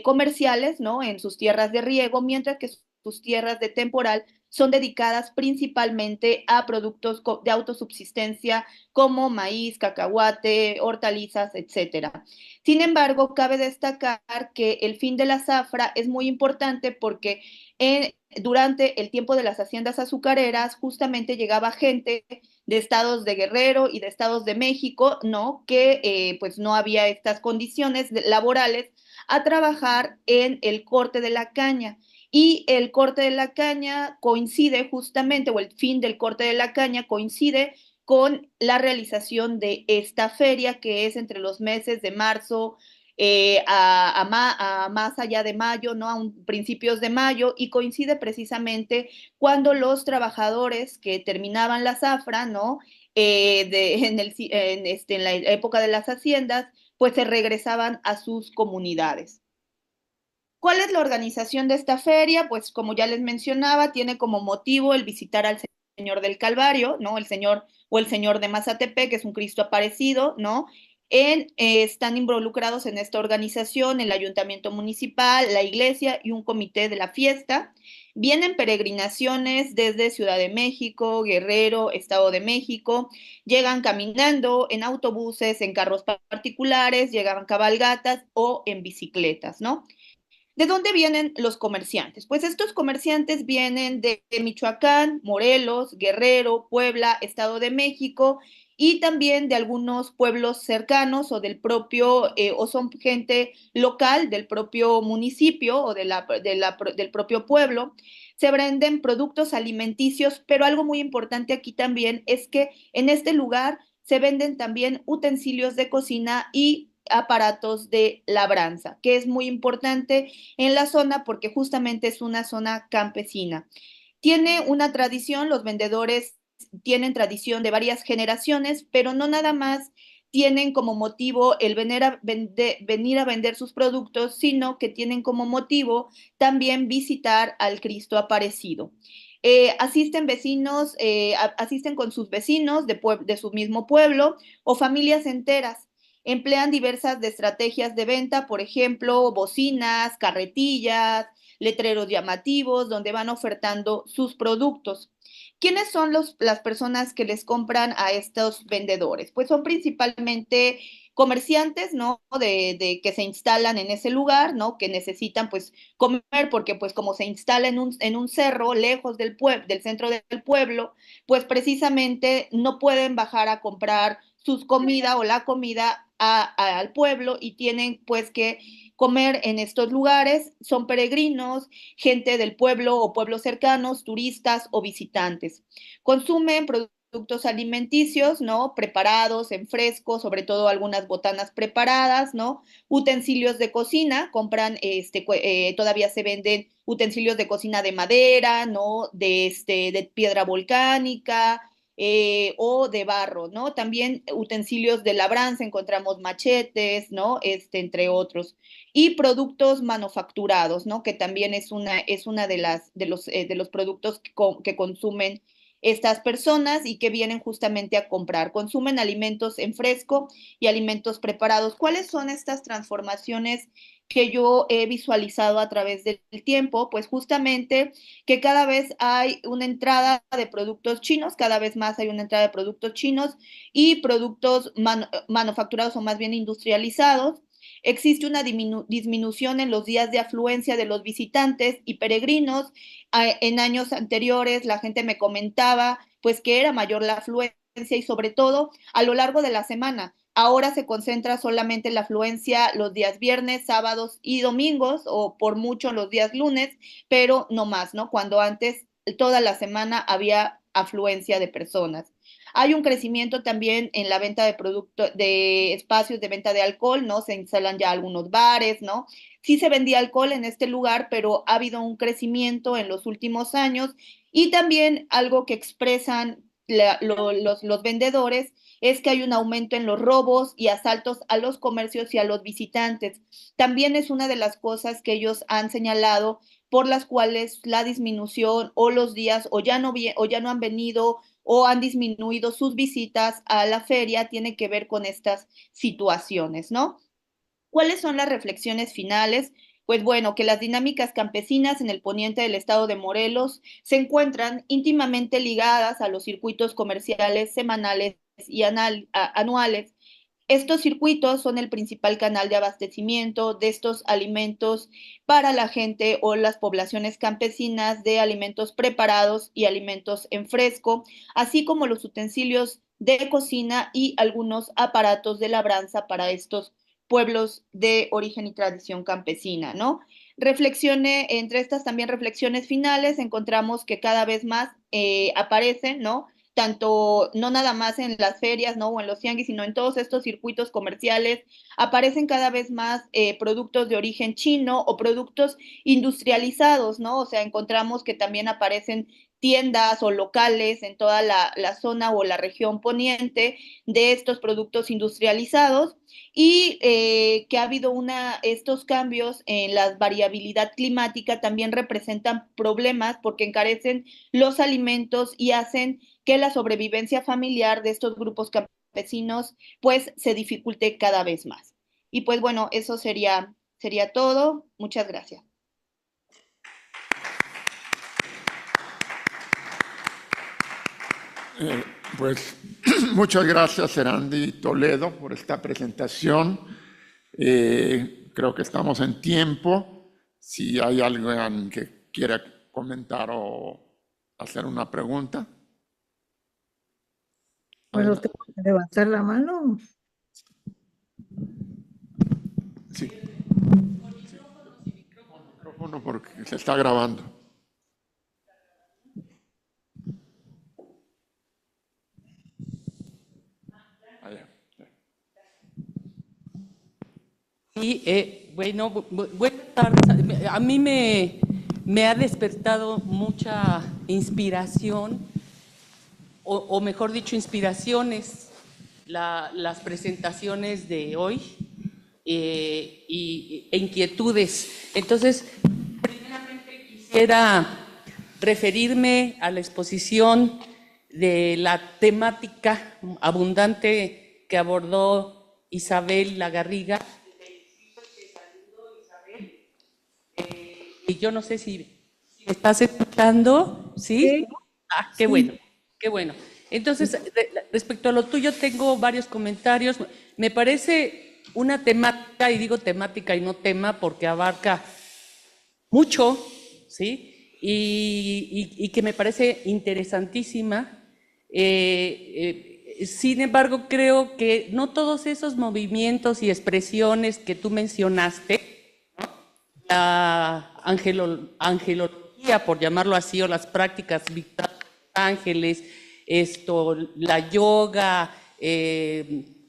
comerciales, ¿no? En sus tierras de riego, mientras que sus tierras de temporal son dedicadas principalmente a productos de autosubsistencia como maíz, cacahuate, hortalizas, etcétera. Sin embargo, cabe destacar que el fin de la zafra es muy importante porque durante el tiempo de las haciendas azucareras justamente llegaba gente de estados de Guerrero y de estados de México, ¿no? Que pues no había estas condiciones laborales a trabajar en el corte de la caña. Y el corte de la caña coincide justamente, o el fin del corte de la caña coincide con la realización de esta feria, que es entre los meses de marzo a más allá de mayo, ¿no? A principios de mayo, y coincide precisamente cuando los trabajadores que terminaban la zafra, ¿no? En la época de las haciendas, pues se regresaban a sus comunidades. ¿Cuál es la organización de esta feria? Pues como ya les mencionaba, tiene como motivo el visitar al Señor del Calvario, ¿no? El Señor o el Señor de Mazatepec, que es un Cristo aparecido, ¿no? Están involucrados en esta organización el ayuntamiento municipal, la iglesia y un comité de la fiesta. Vienen peregrinaciones desde Ciudad de México, Guerrero, Estado de México, llegan caminando en autobuses, en carros particulares, llegan cabalgatas o en bicicletas, ¿no? ¿De dónde vienen los comerciantes? Pues estos comerciantes vienen de Michoacán, Morelos, Guerrero, Puebla, Estado de México y también de algunos pueblos cercanos o del propio, o son gente local del propio municipio o del propio pueblo. Se venden productos alimenticios, pero algo muy importante aquí también es que en este lugar se venden también utensilios de cocina y aparatos de labranza, que es muy importante en la zona porque justamente es una zona campesina. Tiene una tradición, los vendedores tienen tradición de varias generaciones, pero no nada más tienen como motivo el venir a vender sus productos, sino que tienen como motivo también visitar al Cristo aparecido. Asisten vecinos, asisten con sus vecinos de su mismo pueblo o familias enteras. Emplean diversas estrategias de venta, por ejemplo, bocinas, carretillas, letreros llamativos, donde van ofertando sus productos. ¿Quiénes son las personas que les compran a estos vendedores? Pues son principalmente comerciantes, ¿no? Que se instalan en ese lugar, ¿no? Que necesitan pues comer porque pues como se instala en un cerro lejos del centro del pueblo, pues precisamente no pueden bajar a comprar sus comida o la comida al pueblo y tienen pues que comer en estos lugares. Son peregrinos, gente del pueblo o pueblos cercanos, turistas o visitantes. Consumen productos alimenticios, ¿no? Preparados en fresco, sobre todo algunas botanas preparadas, ¿no? Utensilios de cocina, compran, todavía se venden utensilios de cocina de madera, ¿no? De piedra volcánica, o de barro, ¿no? También utensilios de labranza, encontramos machetes, ¿no? Entre otros. Y productos manufacturados, ¿no? Que también es una de los productos que consumen estas personas y que vienen justamente a comprar. Consumen alimentos en fresco y alimentos preparados. ¿Cuáles son estas transformaciones que yo he visualizado a través del tiempo? Pues justamente que cada vez hay una entrada de productos chinos, cada vez más hay una entrada de productos chinos y productos manufacturados o más bien industrializados. Existe una disminución en los días de afluencia de los visitantes y peregrinos. En años anteriores la gente me comentaba pues que era mayor la afluencia y sobre todo a lo largo de la semana. Ahora se concentra solamente la afluencia los días viernes, sábados y domingos, o por mucho los días lunes, pero no más, ¿no? Cuando antes toda la semana había afluencia de personas. Hay un crecimiento también en la venta de productos, de espacios de venta de alcohol, ¿no? Se instalan ya algunos bares, ¿no? Sí se vendía alcohol en este lugar, pero ha habido un crecimiento en los últimos años y también algo que expresan los vendedores es que hay un aumento en los robos y asaltos a los comercios y a los visitantes. También es una de las cosas que ellos han señalado por las cuales la disminución o los días o ya no han venido o han disminuido sus visitas a la feria tiene que ver con estas situaciones, ¿no? ¿Cuáles son las reflexiones finales? Pues bueno, que las dinámicas campesinas en el poniente del estado de Morelos se encuentran íntimamente ligadas a los circuitos comerciales semanales y anuales. Estos circuitos son el principal canal de abastecimiento de estos alimentos para la gente o las poblaciones campesinas de alimentos preparados y alimentos en fresco, así como los utensilios de cocina y algunos aparatos de labranza para estos pueblos de origen y tradición campesina, ¿no? Entre estas también reflexiones finales, encontramos que cada vez más aparecen, ¿no? Tanto, no nada más en las ferias, ¿no? O en los tianguis, sino en todos estos circuitos comerciales, aparecen cada vez más productos de origen chino o productos industrializados, ¿no? O sea, encontramos que también aparecen tiendas o locales en toda la zona o la región poniente de estos productos industrializados y que ha habido estos cambios en la variabilidad climática también representan problemas porque encarecen los alimentos y hacen que la sobrevivencia familiar de estos grupos campesinos pues se dificulte cada vez más. Y pues bueno, eso sería todo. Muchas gracias. Pues muchas gracias, Erandi Toledo, por esta presentación. Creo que estamos en tiempo. Si hay alguien que quiera comentar o hacer una pregunta. Bueno, tengo que levantar la mano. Sí. Micrófono porque se está grabando. Sí, bueno, buenas tardes. A mí me ha despertado mucha inspiración, o mejor dicho, inspiraciones, las presentaciones de hoy e inquietudes. Entonces, primeramente quisiera referirme a la exposición de la temática abundante que abordó Isabel Lagarriga. Y yo no sé si me estás escuchando, ¿sí? Sí. Ah, qué bueno, qué bueno. Entonces, respecto a lo tuyo, tengo varios comentarios. Me parece una temática, y digo temática y no tema, porque abarca mucho, ¿sí? Y que me parece interesantísima. Sin embargo, creo que no todos esos movimientos y expresiones que tú mencionaste, la angelología, por llamarlo así, o las prácticas vitales de ángeles, la yoga,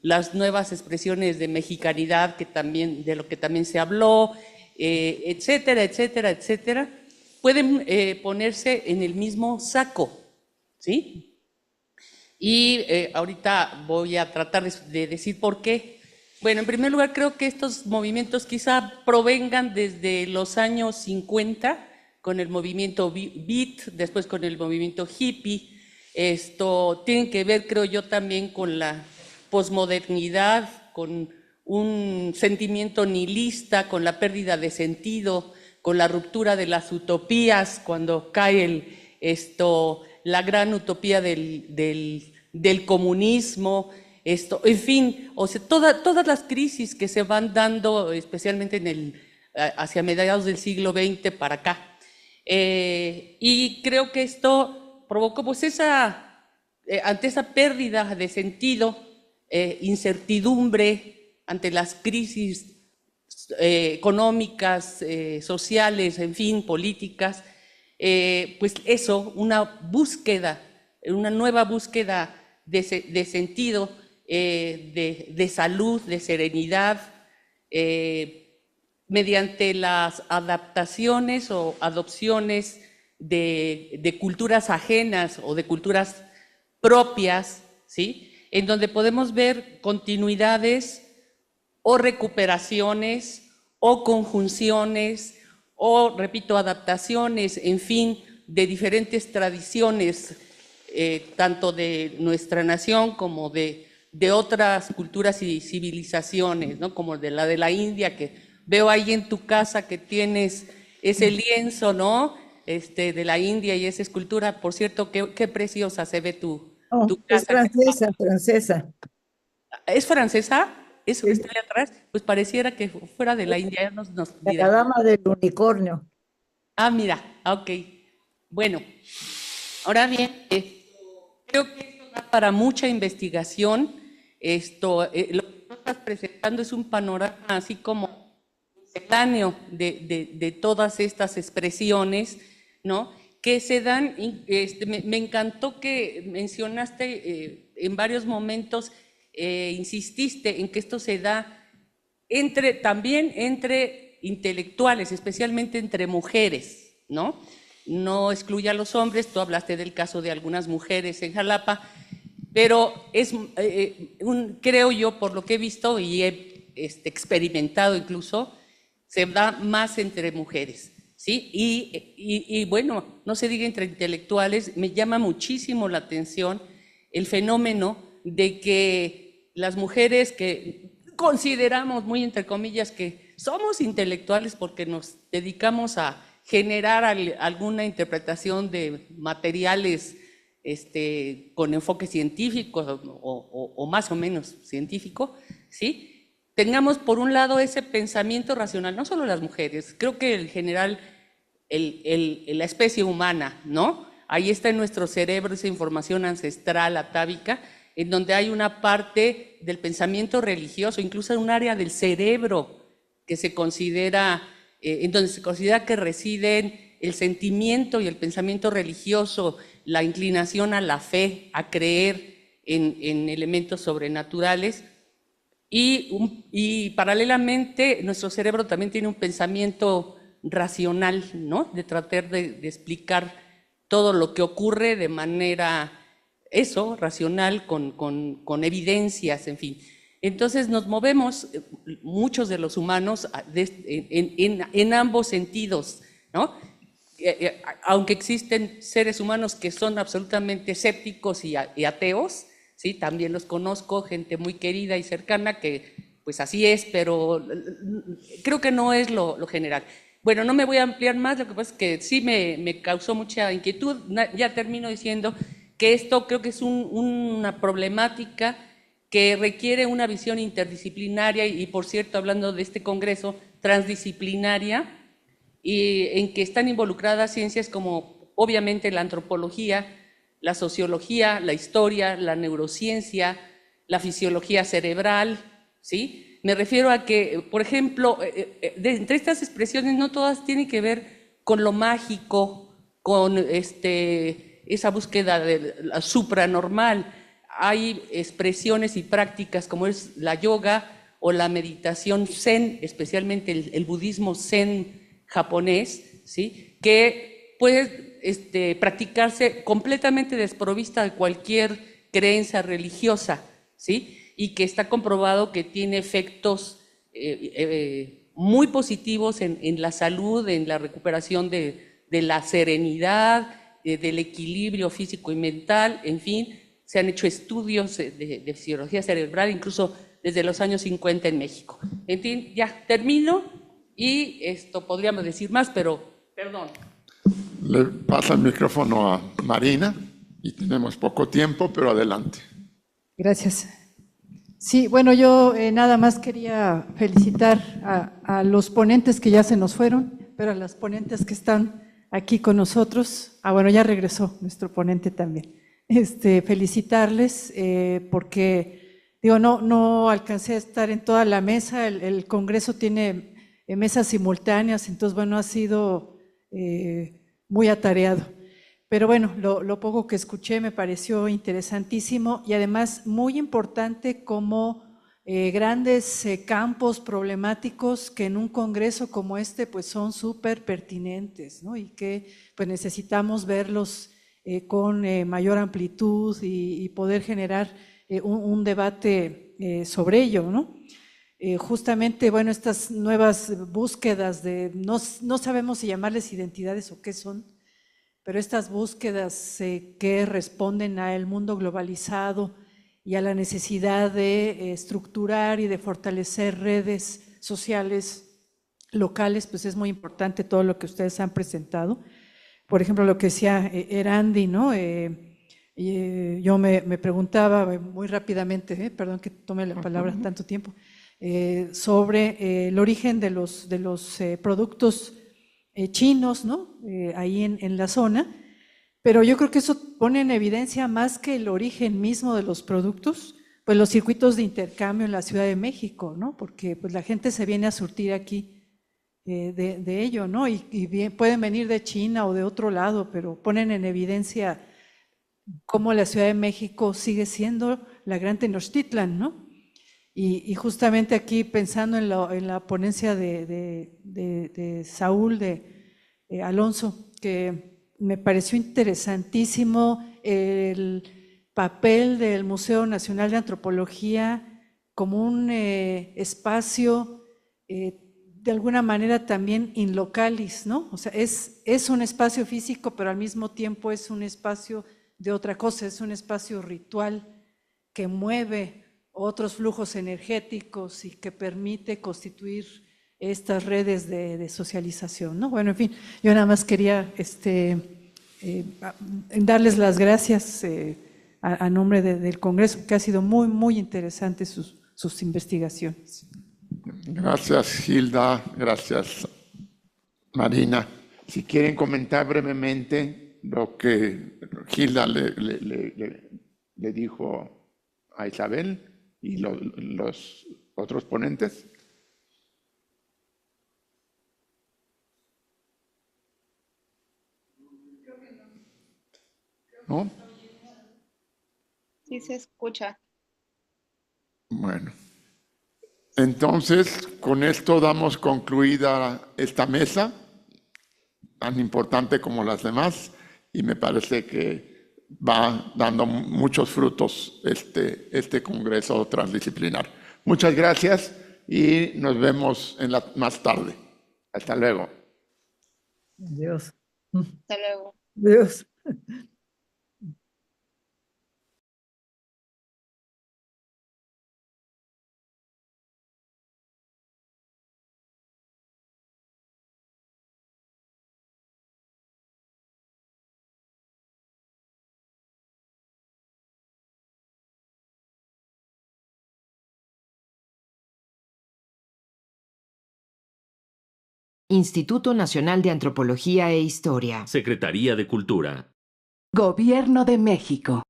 las nuevas expresiones de mexicanidad de lo que también se habló, etcétera, etcétera, etcétera, pueden ponerse en el mismo saco, ¿sí? Y ahorita voy a tratar de decir por qué. Bueno, en primer lugar, creo que estos movimientos quizá provengan desde los años 50, con el movimiento beat, después con el movimiento hippie. Esto tiene que ver, creo yo, también con la posmodernidad, con un sentimiento nihilista, con la pérdida de sentido, con la ruptura de las utopías, cuando cae la gran utopía del comunismo, en fin, o sea, todas las crisis que se van dando, especialmente hacia mediados del siglo XX para acá. Y creo que esto provocó pues ante esa pérdida de sentido, incertidumbre ante las crisis económicas, sociales, en fin, políticas, pues eso, una nueva búsqueda de sentido, de salud, de serenidad, mediante las adaptaciones o adopciones de culturas ajenas o de culturas propias, ¿sí? En donde podemos ver continuidades o recuperaciones o conjunciones o, repito, adaptaciones, en fin, de diferentes tradiciones, tanto de nuestra nación como de otras culturas y civilizaciones, ¿no? Como de la India, que veo ahí en tu casa que tienes ese lienzo, ¿no? De la India y esa escultura. Por cierto, qué preciosa se ve tu Es casa. francesa. ¿Es francesa? Eso que Sí. está ahí atrás, pues pareciera que fuera de la India, ya nos La dirá. dama del unicornio. Ah, mira, ok. Bueno, ahora bien, creo que esto da para mucha investigación. Lo que tú estás presentando es un panorama así como misceláneo de todas estas expresiones, ¿no? Que se dan, me encantó que mencionaste en varios momentos, insististe en que esto se da también entre intelectuales, especialmente entre mujeres, ¿no? No excluye a los hombres, tú hablaste del caso de algunas mujeres en Jalapa, pero creo yo, por lo que he visto y he experimentado incluso, se da más entre mujeres, ¿sí? Y bueno, no se diga entre intelectuales, me llama muchísimo la atención el fenómeno de que las mujeres que consideramos, muy entre comillas, que somos intelectuales porque nos dedicamos a generar alguna interpretación de materiales con enfoque científico o más o menos científico, ¿sí? Tengamos por un lado ese pensamiento racional, no solo las mujeres, creo que en general la especie humana, ¿no? Ahí está en nuestro cerebro esa información ancestral atávica, en donde hay una parte del pensamiento religioso, incluso un área del cerebro que se considera, en donde se considera que residen el sentimiento y el pensamiento religioso, la inclinación a la fe, a creer en elementos sobrenaturales. Y paralelamente nuestro cerebro también tiene un pensamiento racional, ¿no? De tratar de explicar todo lo que ocurre de manera racional, con evidencias, en fin. Entonces nos movemos, muchos de los humanos, en ambos sentidos, ¿no? Aunque existen seres humanos que son absolutamente escépticos y ateos, ¿sí? También los conozco, gente muy querida y cercana que pues así es, pero creo que no es lo general. Bueno, no me voy a ampliar más, lo que pasa es que sí me causó mucha inquietud. Ya termino diciendo que esto creo que es una problemática que requiere una visión interdisciplinaria y, por cierto, hablando de este congreso, transdisciplinaria, y en que están involucradas ciencias como, obviamente, la antropología, la sociología, la historia, la neurociencia, la fisiología cerebral, ¿sí? Me refiero a que, por ejemplo, entre estas expresiones no todas tienen que ver con lo mágico, con esa búsqueda de la supranormal. Hay expresiones y prácticas como es la yoga o la meditación zen, especialmente el budismo zen japonés, ¿sí? Que puede practicarse completamente desprovista de cualquier creencia religiosa, ¿sí? Y que está comprobado que tiene efectos muy positivos en la salud, en la recuperación de la serenidad, del equilibrio físico y mental, en fin, se han hecho estudios de fisiología cerebral, incluso desde los años 50 en México. En fin, ya termino y esto podríamos decir más, pero perdón. Le pasa el micrófono a Marina y tenemos poco tiempo, pero adelante. Gracias. Sí, bueno, yo nada más quería felicitar a los ponentes que ya se nos fueron, pero a las ponentes que están aquí con nosotros. Bueno, ya regresó nuestro ponente también. Felicitarles porque, digo, no alcancé a estar en toda la mesa. El Congreso tiene mesas simultáneas, entonces, bueno, ha sido muy atareado. Pero bueno, lo poco que escuché me pareció interesantísimo y además muy importante como grandes campos problemáticos que en un congreso como este pues son súper pertinentes, ¿no? Y que pues necesitamos verlos con mayor amplitud y poder generar un debate sobre ello, ¿no? Justamente, bueno, estas nuevas búsquedas no sabemos si llamarles identidades o qué son, pero estas búsquedas que responden al mundo globalizado y a la necesidad de estructurar y de fortalecer redes sociales locales, pues es muy importante todo lo que ustedes han presentado. Por ejemplo, lo que decía Erandi, ¿no? Yo me preguntaba muy rápidamente, perdón que tome la palabra tanto tiempo, sobre el origen de los productos chinos, ¿no? Ahí en la zona, pero yo creo que eso pone en evidencia más que el origen mismo de los productos, pues los circuitos de intercambio en la Ciudad de México, ¿no? Porque pues la gente se viene a surtir aquí de ello, ¿no? Y bien, pueden venir de China o de otro lado, pero ponen en evidencia cómo la Ciudad de México sigue siendo la gran Tenochtitlan, ¿no? Y justamente aquí pensando en la ponencia de Saúl, de Alonso, que me pareció interesantísimo el papel del Museo Nacional de Antropología como un espacio de alguna manera también in localis, ¿no? O sea, es un espacio físico, pero al mismo tiempo es un espacio de otra cosa, es un espacio ritual que mueve otros flujos energéticos y que permite constituir estas redes de socialización, ¿no? Bueno, en fin, yo nada más quería darles las gracias a nombre del Congreso, que ha sido muy, muy interesante sus investigaciones. Gracias, Hilda. Gracias, Marina. Si quieren comentar brevemente lo que Hilda le dijo a Isabel y los otros ponentes. ¿No? Sí se escucha. Bueno. Entonces, con esto damos concluida esta mesa, tan importante como las demás, y me parece que va dando muchos frutos este congreso transdisciplinar. Muchas gracias y nos vemos más tarde. Hasta luego. Dios. Hasta luego. Dios. Instituto Nacional de Antropología e Historia. Secretaría de Cultura. Gobierno de México.